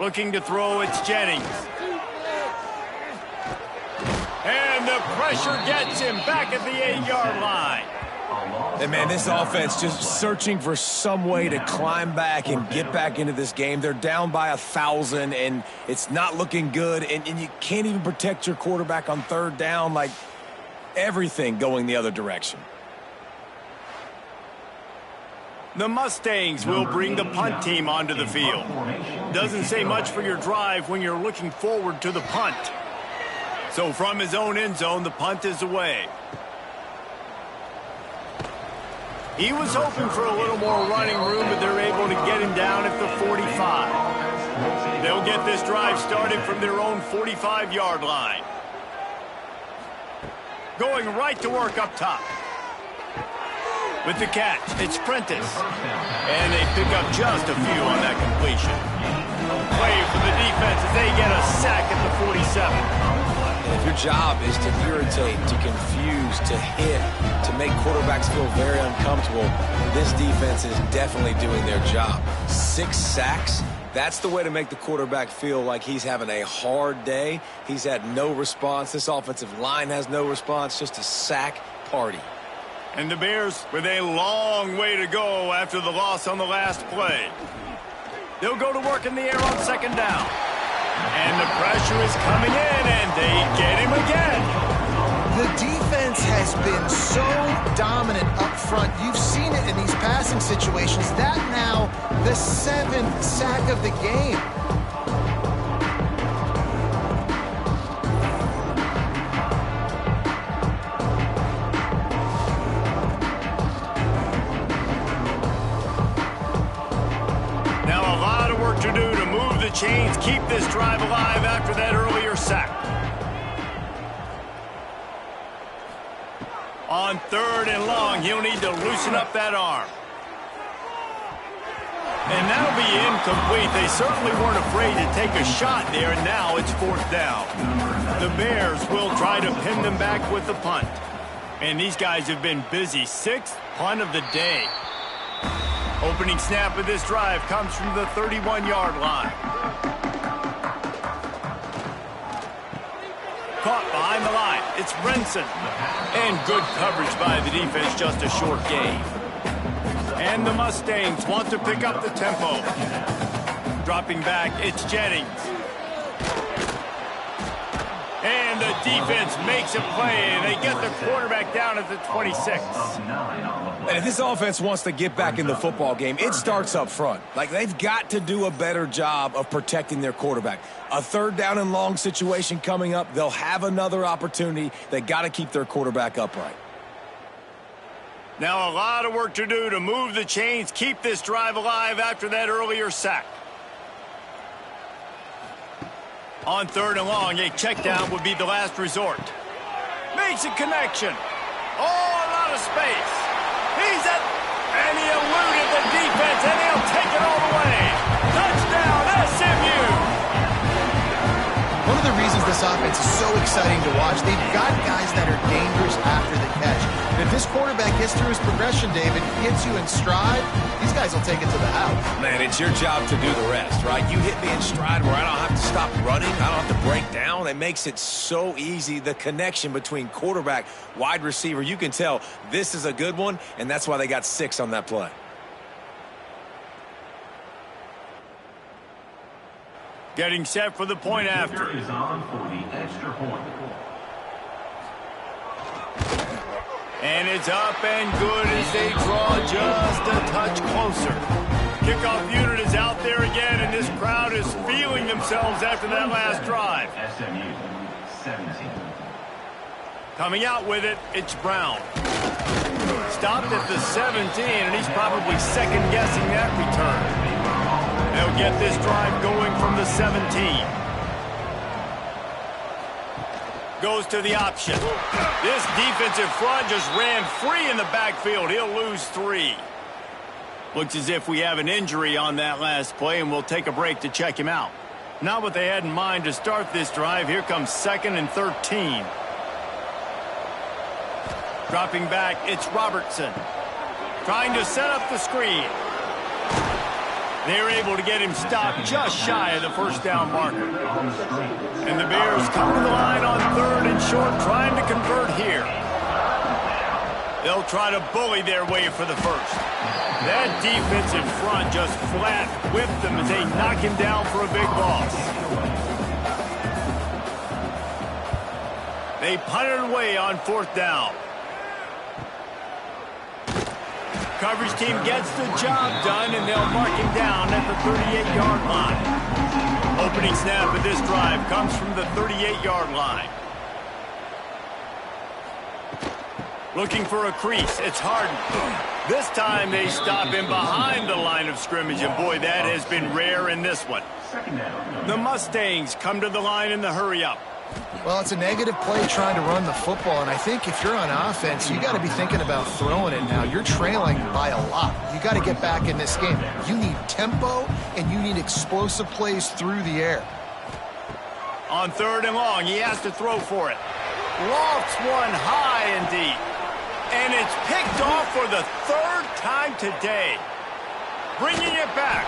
Looking to throw, it's Jennings. And the pressure gets him back at the 8-yard line. And, man, this offense just searching for some way to climb back and get back into this game. They're down by 1,000, and it's not looking good. And you can't even protect your quarterback on 3rd down. Like, everything going the other direction. The Mustangs will bring the punt team onto the field. Doesn't say much for your drive when you're looking forward to the punt. So from his own end zone, the punt is away. He was hoping for a little more running room, but they're able to get him down at the 45. They'll get this drive started from their own 45-yard line. Going right to work up top. With the catch, it's Prentice. And they pick up just a few on that completion. Play for the defense as they get a sack at the 47. And if your job is to irritate, to confuse, to hit, to make quarterbacks feel very uncomfortable, this defense is definitely doing their job. 6 sacks, that's the way to make the quarterback feel like he's having a hard day. He's had no response. This offensive line has no response, just a sack party. And the Bears with a long way to go after the loss on the last play. They'll go to work in the air on second down. And the pressure is coming in, and they get him again. The defense has been so dominant up front. You've seen it in these passing situations. That now the 7th sack of the game. Chains keep this drive alive after that earlier sack. On 3rd and long, he'll need to loosen up that arm. And that'll be incomplete. They certainly weren't afraid to take a shot there, and now it's 4th down. The Bears will try to pin them back with the punt. And these guys have been busy. 6th punt of the day. Opening snap of this drive comes from the 31-yard line. Caught behind the line. It's Brinson. And good coverage by the defense, just a short gain. And the Mustangs want to pick up the tempo. Dropping back, it's Jennings. And the defense makes a play. They get the quarterback down at the 26. And if this offense wants to get back in the football game, it starts up front. Like, they've got to do a better job of protecting their quarterback. A 3rd down and long situation coming up. They'll have another opportunity. They got to keep their quarterback upright. Now a lot of work to do to move the chains, keep this drive alive after that earlier sack. On 3rd and long, a check down would be the last resort. Makes a connection. Oh, a lot of space. He's at, and he eluded the defense, and he'll take it all the way. Touchdown, SMU. One of the reasons this offense is so exciting to watch, they've got guys that are dangerous after the catch. And if this quarterback gets through his progression, David, gets you in stride, these guys will take it to the house. Man, it's your job to do the rest, right? You hit me in stride where I don't have to stop running. I don't have to break down. It makes it so easy. The connection between quarterback, wide receiver, you can tell this is a good one, and that's why they got 6 on that play. Getting set for the point after. Is on for the extra point. And it's up and good as they draw just a touch closer. Kickoff unit is out there again, and this crowd is feeling themselves after that last drive. SMU 17. Coming out with it, it's Brown. Stopped at the 17, and he's probably second-guessing that return. They'll get this drive going from the 17. Goes to the option. This defensive front just ran free in the backfield. He'll lose 3. Looks as if we have an injury on that last play, and we'll take a break to check him out. Not what they had in mind to start this drive. Here comes 2nd and 13. Dropping back, it's Robertson. Trying to set up the screen. They're able to get him stopped just shy of the 1st down marker. And the Bears come to the line on 3rd and short, trying to convert here. They'll try to bully their way for the 1st. That defensive front just flat whipped them as they knock him down for a big loss. They punt it away on 4th down. coverage team gets the job done, and they'll mark him down at the 38-yard line. Opening snap of this drive comes from the 38-yard line. Looking for a crease. It's Harden. This time they stop him behind the line of scrimmage, and boy, that has been rare in this one. The Mustangs come to the line in the hurry-up. Well, it's a negative play trying to run the football, and I think if you're on offense, you got to be thinking about throwing it now. You're trailing by a lot. You got to get back in this game. You need tempo, and you need explosive plays through the air. On 3rd and long, he has to throw for it. Lofts one high and deep. And it's picked off for the 3rd time today. Bringing it back.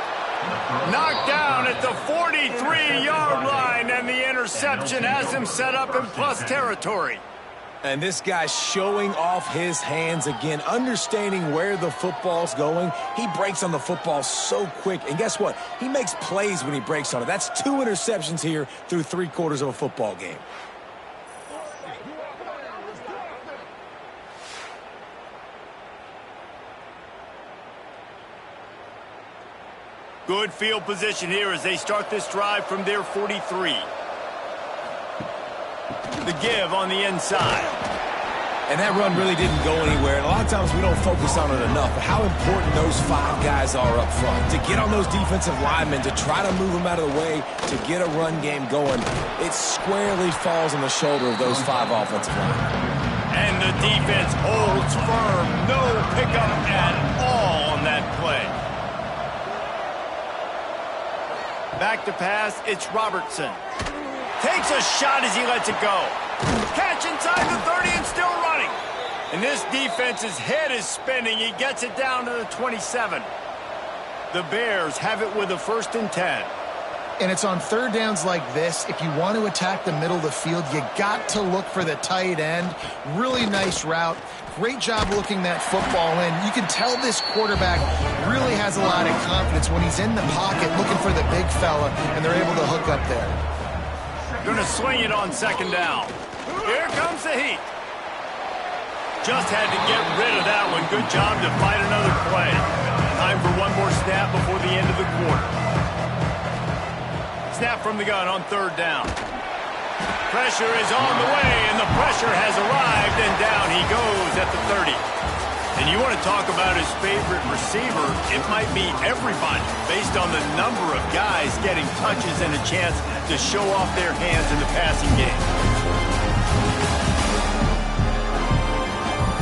Knocked down at the 43-yard line, and the interception has him set up in plus territory. And this guy's showing off his hands again, understanding where the football's going. He breaks on the football so quick. And guess what? He makes plays when he breaks on it. That's 2 interceptions here through 3/4 of a football game. Good field position here as they start this drive from their 43. The give on the inside. And that run really didn't go anywhere. And a lot of times we don't focus on it enough. But how important those 5 guys are up front. To get on those defensive linemen, to try to move them out of the way, to get a run game going, it squarely falls on the shoulder of those 5 offensive linemen. And the defense holds firm. No pickup at all on that play. Back to pass, it's Robertson. Takes a shot as he lets it go. Catch inside the 30 and still running. And this defense's head is spinning. He gets it down to the 27. The Bears have it with a 1st and 10. And it's on 3rd downs like this. If you want to attack the middle of the field, you got to look for the tight end. Really nice route. Great job looking that football in. You can tell this quarterback really has a lot of confidence when he's in the pocket looking for the big fella, and they're able to hook up there. Going to swing it on 2nd down. Here comes the heat. Just had to get rid of that one. Good job to fight another play. Time for one more snap before the end of the quarter. Snap from the gun on 3rd down. Pressure is on the way, and the pressure has arrived, and down he goes at the 30. And you want to talk about his favorite receiver, it might be everybody, based on the number of guys getting touches and a chance to show off their hands in the passing game.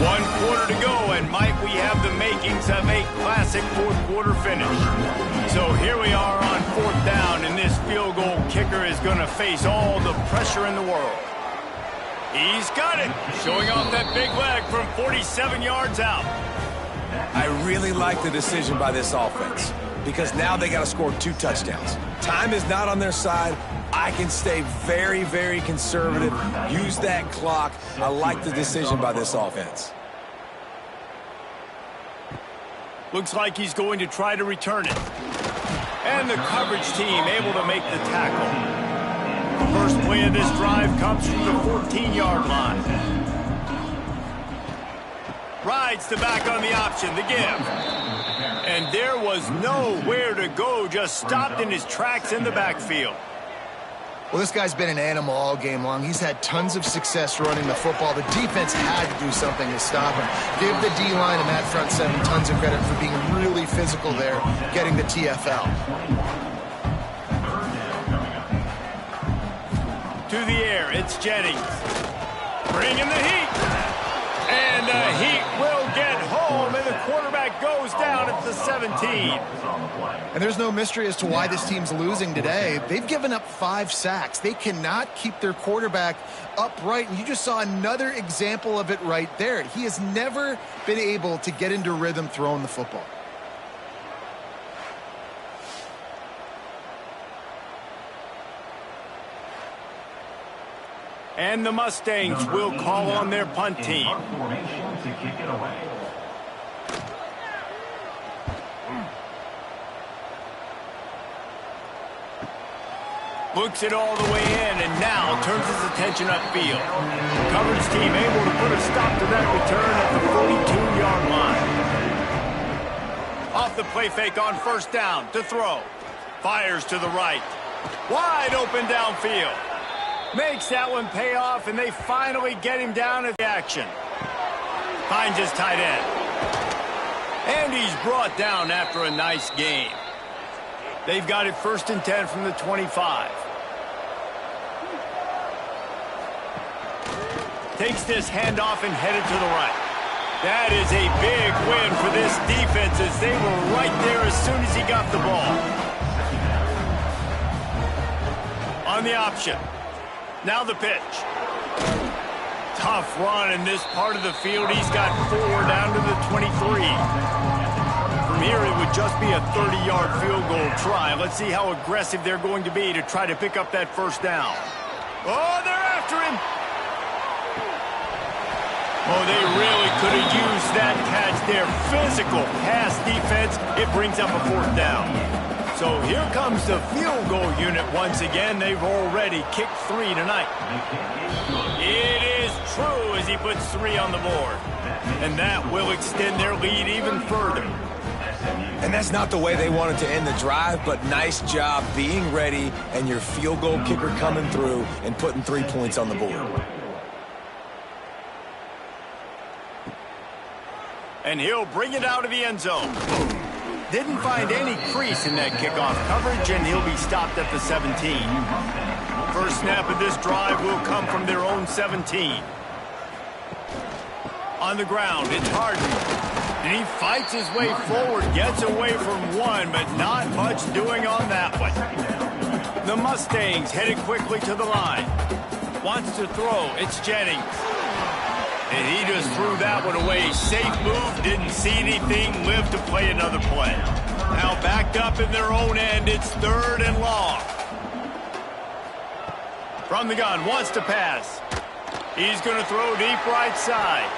1 quarter to go, and might we have the makings of a classic 4th quarter finish. So here we are on 4th down, and this field goal kicker is going to face all the pressure in the world. He's got it, showing off that big leg from 47 yards out. I really like the decision by this offense because now they got to score 2 touchdowns. Time is not on their side. I can stay very, very conservative, use that clock. I like the decision by this offense. Looks like he's going to try to return it. And the coverage team able to make the tackle. The first play of this drive comes from the 14-yard line. Rides the back on the option, the give. And there was nowhere to go, just stopped in his tracks in the backfield. Well, this guy's been an animal all game long. He's had tons of success running the football. The defense had to do something to stop him. Give the D-line and that front 7 tons of credit for being really physical there, getting the TFL. To the air, it's Jennings. Bringing the heat. And the heat will get home, and the quarterback goes down at the 17. And there's no mystery as to why this team's losing today. They've given up 5 sacks. They cannot keep their quarterback upright, and you just saw another example of it right there. He has never been able to get into rhythm throwing the football. And the Mustangs will call on their punt team. Looks it all the way in, and now turns his attention upfield. Coverage team able to put a stop to that return at the 42-yard line. Off the play fake on first down to throw. Fires to the right. Wide open downfield. Makes that one pay off, and they finally get him down at the action. Finds his tight end. And he's brought down after a nice game. They've got it 1st and 10 from the 25. Takes this handoff and headed to the right. That is a big win for this defense as they were right there as soon as he got the ball. On the option. Now the pitch. Tough run in this part of the field. He's got 4 down to the 23. From here, it would just be a 30-yard field goal try. Let's see how aggressive they're going to be to try to pick up that first down. Oh, they're after him. Oh, they really could have used that catch there. Physical pass defense. It brings up a 4th down. So here comes the field goal unit once again. They've already kicked 3 tonight. It is true as he puts 3 on the board. And that will extend their lead even further. And that's not the way they wanted to end the drive, but nice job being ready and your field goal kicker coming through and putting 3 points on the board. And he'll bring it out of the end zone. Didn't find any crease in that kickoff coverage, and he'll be stopped at the 17. First snap of this drive will come from their own 17. On the ground, it's Harden. And he fights his way forward, gets away from one, but not much doing on that one. The Mustangs headed quickly to the line. Wants to throw, it's Jennings. And he just threw that one away. Safe move, didn't see anything, lived to play another play. Now backed up in their own end, it's 3rd and long. From the gun, wants to pass. He's going to throw deep right side.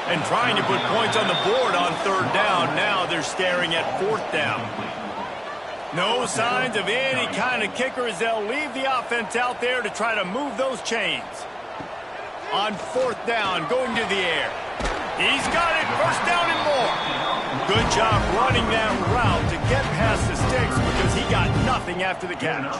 And trying to put points on the board on 3rd down. Now they're staring at 4th down. No signs of any kind of kicker as they'll leave the offense out there to try to move those chains. On 4th down, going to the air. He's got it, 1st down and more. Good job running that route to get past the sticks because he got nothing after the catch.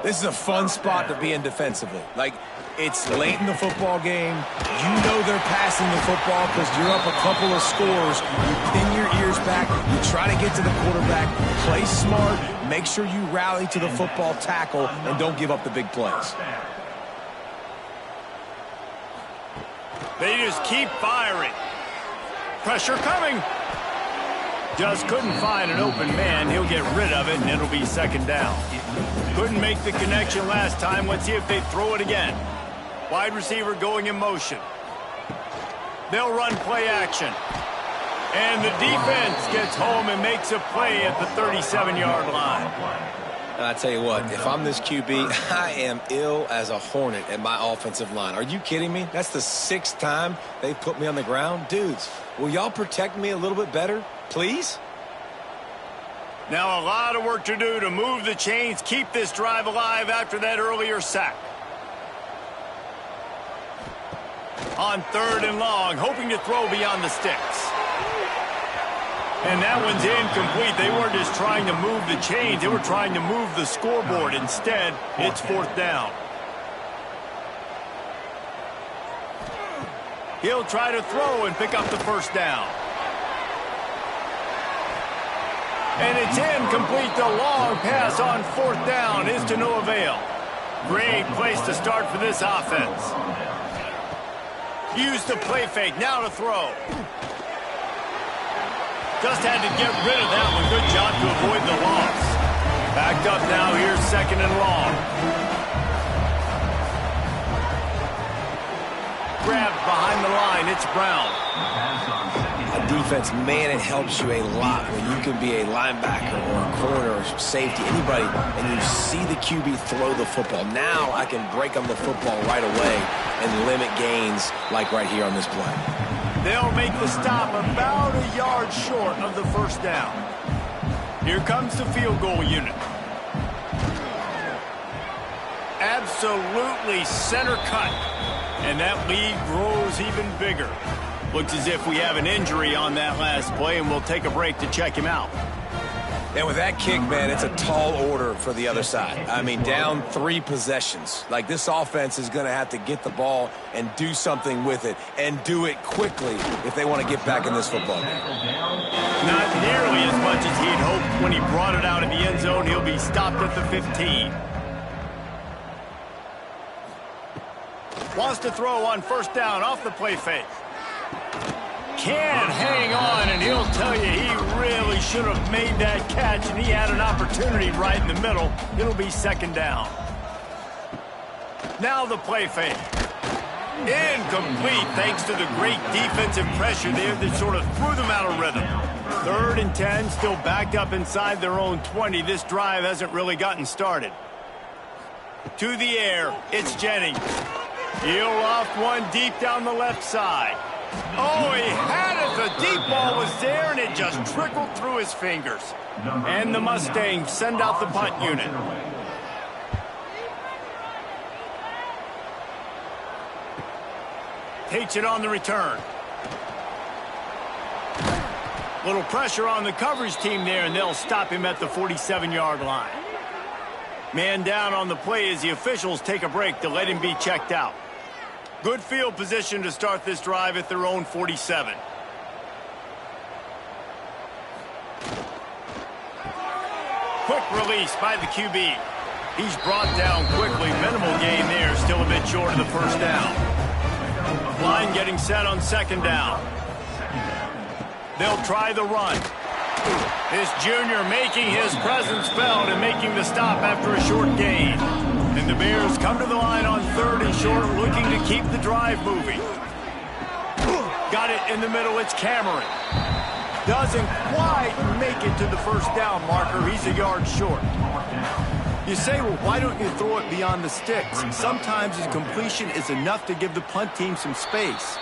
This is a fun spot to be in defensively. Like, it's late in the football game. You know they're passing the football because you're up a couple of scores. You pin your ears back. You try to get to the quarterback. Play smart. Make sure you rally to the football tackle and don't give up the big plays. They just keep firing. Pressure coming. Just couldn't find an open man. He'll get rid of it, and it'll be 2nd down. Couldn't make the connection last time. Let's see if they throw it again. Wide receiver going in motion. They'll run play action. And the defense gets home and makes a play at the 37-yard line. And I tell you what, if I'm this QB, I am ill as a hornet at my offensive line. Are you kidding me? That's the 6th time they've put me on the ground. Dudes, will y'all protect me a little bit better, please? Now a lot of work to do to move the chains, keep this drive alive after that earlier sack. On 3rd and long, hoping to throw beyond the sticks. And that one's incomplete. They weren't just trying to move the chains. They were trying to move the scoreboard. Instead, it's 4th down. He'll try to throw and pick up the 1st down. And it's incomplete. The long pass on 4th down is to no avail. Great place to start for this offense. Use the play fake. Now to throw. Just had to get rid of that one. Good job to avoid the loss. Backed up now. Here's 2nd and long. Grabbed behind the line. It's Brown. A defense, man, it helps you a lot when you can be a linebacker or a corner or safety, anybody, and you see the QB throw the football. Now I can break on the football right away and limit gains like right here on this play. They'll make the stop about a yard short of the 1st down. Here comes the field goal unit. Absolutely center cut. And that lead grows even bigger. Looks as if we have an injury on that last play, and we'll take a break to check him out. And with that kick, man, it's a tall order for the other side. I mean, down 3 possessions. Like, this offense is going to have to get the ball and do something with it, and do it quickly if they want to get back in this football game. Not nearly as much as he'd hoped when he brought it out of the end zone. He'll be stopped at the 15. Wants to throw on first down off the play fake. Can't hang on, and he'll tell you he really should have made that catch, and he had an opportunity right in the middle. It'll be second down. Now the play fake. Incomplete thanks to the great defensive pressure there that sort of threw them out of rhythm. 3rd and 10, still backed up inside their own 20. This drive hasn't really gotten started. To the air, it's Jennings. He'll off one deep down the left side. Oh, he had it. The deep ball was there, and it just trickled through his fingers. And the Mustangs send out the punt unit. Takes it on the return. Little pressure on the coverage team there, and they'll stop him at the 47-yard line. Man down on the play as the officials take a break to let him be checked out. Good field position to start this drive at their own 47. Quick release by the QB. He's brought down quickly. Minimal gain there, still a bit short of the first down. Line getting set on second down. They'll try the run. This junior making his presence felt and making the stop after a short gain. And the Bears come to the line on 3rd and short, looking to keep the drive moving. Got it in the middle, it's Cameron. Doesn't quite make it to the first down marker. He's a yard short. You say, well, why don't you throw it beyond the sticks? Sometimes his completion is enough to give the punt team some space.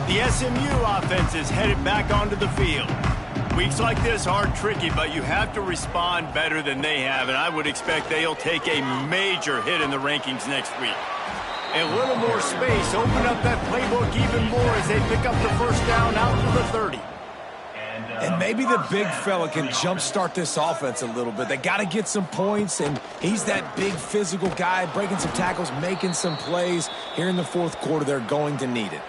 The SMU offense is headed back onto the field. Weeks like this are tricky, but you have to respond better than they have, and I would expect they'll take a major hit in the rankings next week. A little more space, open up that playbook even more as they pick up the first down out to the 30. And maybe the big fella can jumpstart this offense a little bit. They got to get some points, and he's that big physical guy, breaking some tackles, making some plays. Here in the 4th quarter, they're going to need it.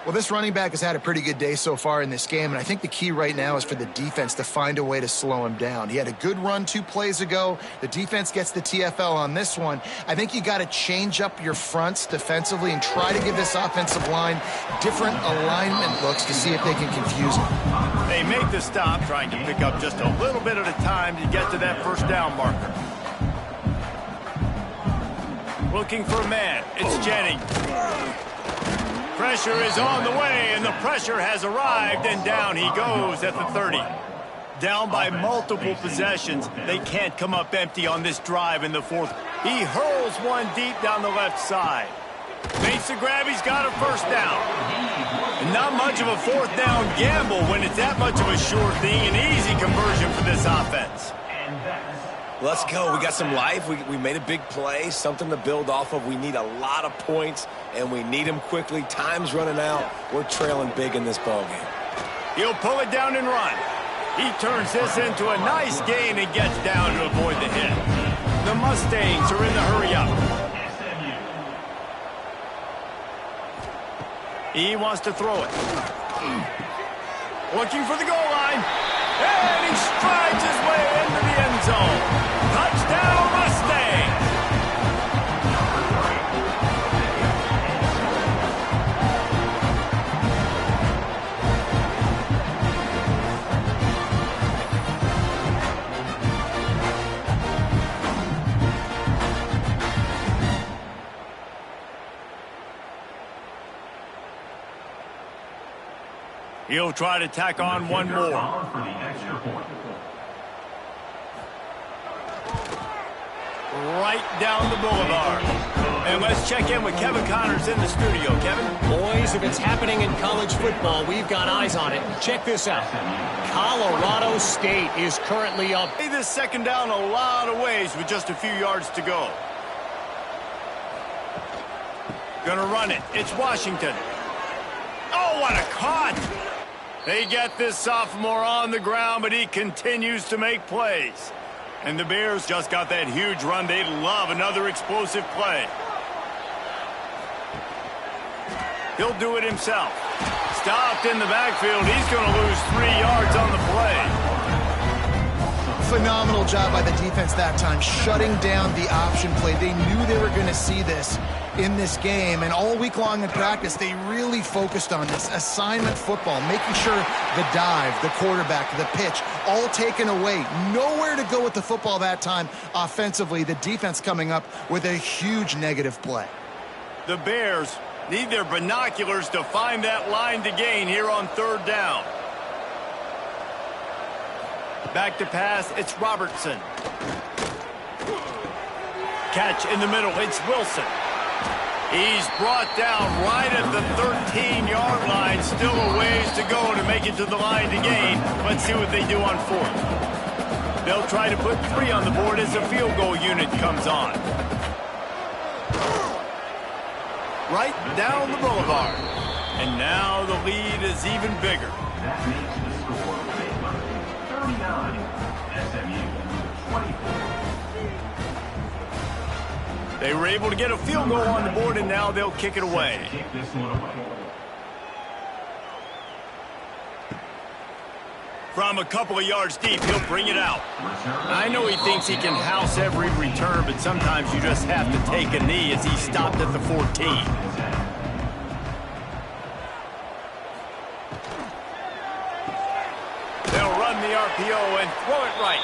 Well, this running back has had a pretty good day so far in this game, and I think the key right now is for the defense to find a way to slow him down. He had a good run 2 plays ago. The defense gets the TFL on this one. I think you got to change up your fronts defensively and try to give this offensive line different alignment looks to see if they can confuse him. They make the stop, trying to pick up just a little bit at a time to get to that first down marker. Looking for a man. It's Jennings. Pressure is on the way, and the pressure has arrived, and down he goes at the 30. Down by multiple possessions. They can't come up empty on this drive in the 4th. He hurls one deep down the left side. Makes the grab. He's got a first down. And not much of a 4th down gamble when it's that much of a sure thing. An easy conversion for this offense. Let's go. We got some life. We made a big play, something to build off of. We need a lot of points, and we need them quickly. Time's running out. We're trailing big in this ballgame. He'll pull it down and run. He turns this into a nice gain and gets down to avoid the hit. The Mustangs are in the hurry-up. He wants to throw it. Looking for the goal line. And he strides his way into the end zone. Touchdown, Mustangs! He'll try to tack on one more. Right down the boulevard. And let's check in with Kevin Connors in the studio. Kevin? Boys, if it's happening in college football, we've got eyes on it. Check this out. Colorado State is currently up. This second down a lot of ways with just a few yards to go. Gonna run it. It's Washington. Oh, what a cut! They get this sophomore on the ground, but he continues to make plays. And the Bears just got that huge run. They'd love another explosive play. He'll do it himself. Stopped in the backfield. He's going to lose 3 yards on the play. Phenomenal job by the defense that time, shutting down the option play. They knew they were going to see this in this game, and all week long in practice, they really focused on this assignment football, making sure the dive, the quarterback, the pitch, all taken away. Nowhere to go with the football that time offensively. The defense coming up with a huge negative play. The Bears need their binoculars to find that line to gain here on 3rd down. Back to pass, it's Robertson. Catch in the middle, it's Wilson. He's brought down right at the 13-yard line. Still a ways to go to make it to the line to gain. Let's see what they do on 4th. They'll try to put 3 on the board as the field goal unit comes on. Right down the boulevard. And now the lead is even bigger. That makes the score Baylor 39, SMU 24. They were able to get a field goal on the board, and now they'll kick it away. Kick this one away. From a couple of yards deep, he'll bring it out. I know he thinks he can house every return, but sometimes you just have to take a knee as he stopped at the 14. They'll run the RPO and throw it right.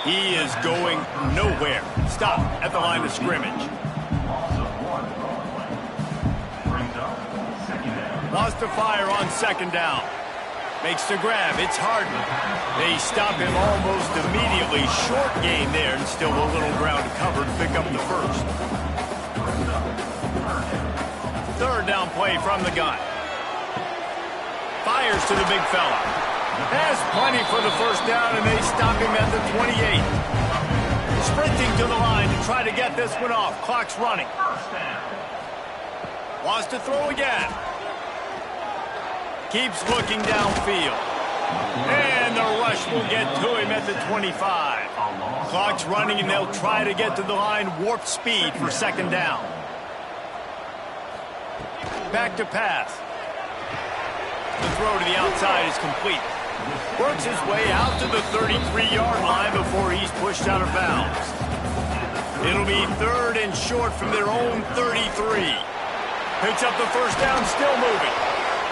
He is going nowhere. Stop at the line of scrimmage. Wants to fire on 2nd down. Makes the grab. It's Harden. They stop him almost immediately. Short gain there, and still a little ground covered to pick up the 1st. 3rd down play from the gun. Fires to the big fella. Has plenty for the 1st down, and they stop him at the 28. Sprinting to the line to try to get this one off. Clock's running. Wants to throw again. Keeps looking downfield. And the rush will get to him at the 25. Clock's running, and they'll try to get to the line warp speed for 2nd down. Back to pass. The throw to the outside is complete. Works his way out to the 33-yard line before he's pushed out of bounds. It'll be 3rd and short from their own 33. Picks up the 1st down, still moving.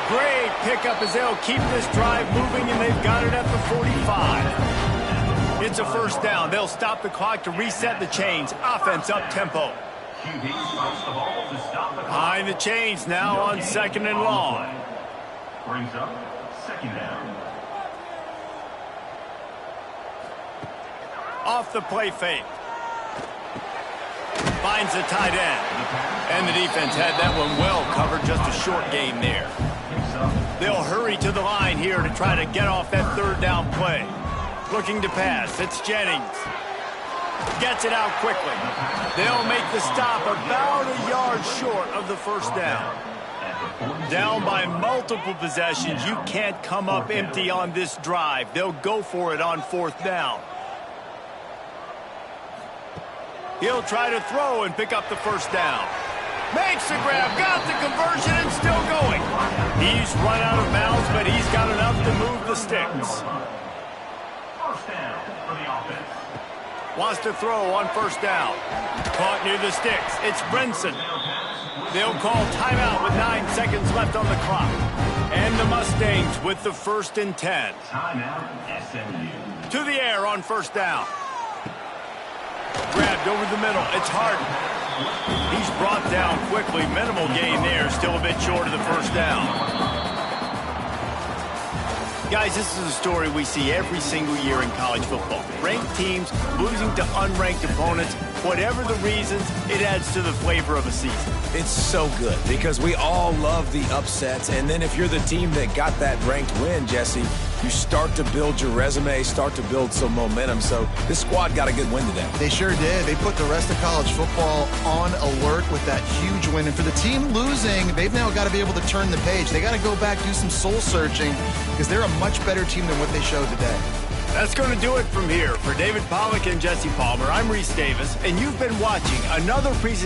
Great pickup as they'll keep this drive moving, and they've got it at the 45. It's a 1st down. They'll stop the clock to reset the chains. Offense up tempo. Behind the chains now on 2nd and long. Brings up 2nd down. Off the play fake. Finds the tight end. And the defense had that one well covered. Just a short game there. They'll hurry to the line here to try to get off that 3rd down play. Looking to pass. It's Jennings. Gets it out quickly. They'll make the stop about a yard short of the 1st down. Down by multiple possessions. You can't come up empty on this drive. They'll go for it on 4th down. He'll try to throw and pick up the 1st down. Makes the grab, got the conversion, and still going. He's run out of bounds, but he's got enough to move the sticks. 1st down for the offense. Wants to throw on 1st down. Caught near the sticks. It's Brinson. They'll call timeout with 9 seconds left on the clock. And the Mustangs with the 1st and 10. Timeout, SMU. To the air on 1st down. Grabbed over the middle. It's Harden. He's brought down quickly. Minimal gain there. Still a bit short of the 1st down. Guys, this is a story we see every single year in college football. Ranked teams losing to unranked opponents. Whatever the reasons, it adds to the flavor of a season. It's so good because we all love the upsets. And then if you're the team that got that ranked win, Jesse, you start to build your resume, start to build some momentum. So this squad got a good win today. They sure did. They put the rest of college football on alert with that huge win. And for the team losing, they've now got to be able to turn the page. They got to go back, do some soul searching, because they're a much better team than what they showed today. That's going to do it from here. For David Pollack and Jesse Palmer, I'm Reese Davis, and you've been watching another presentation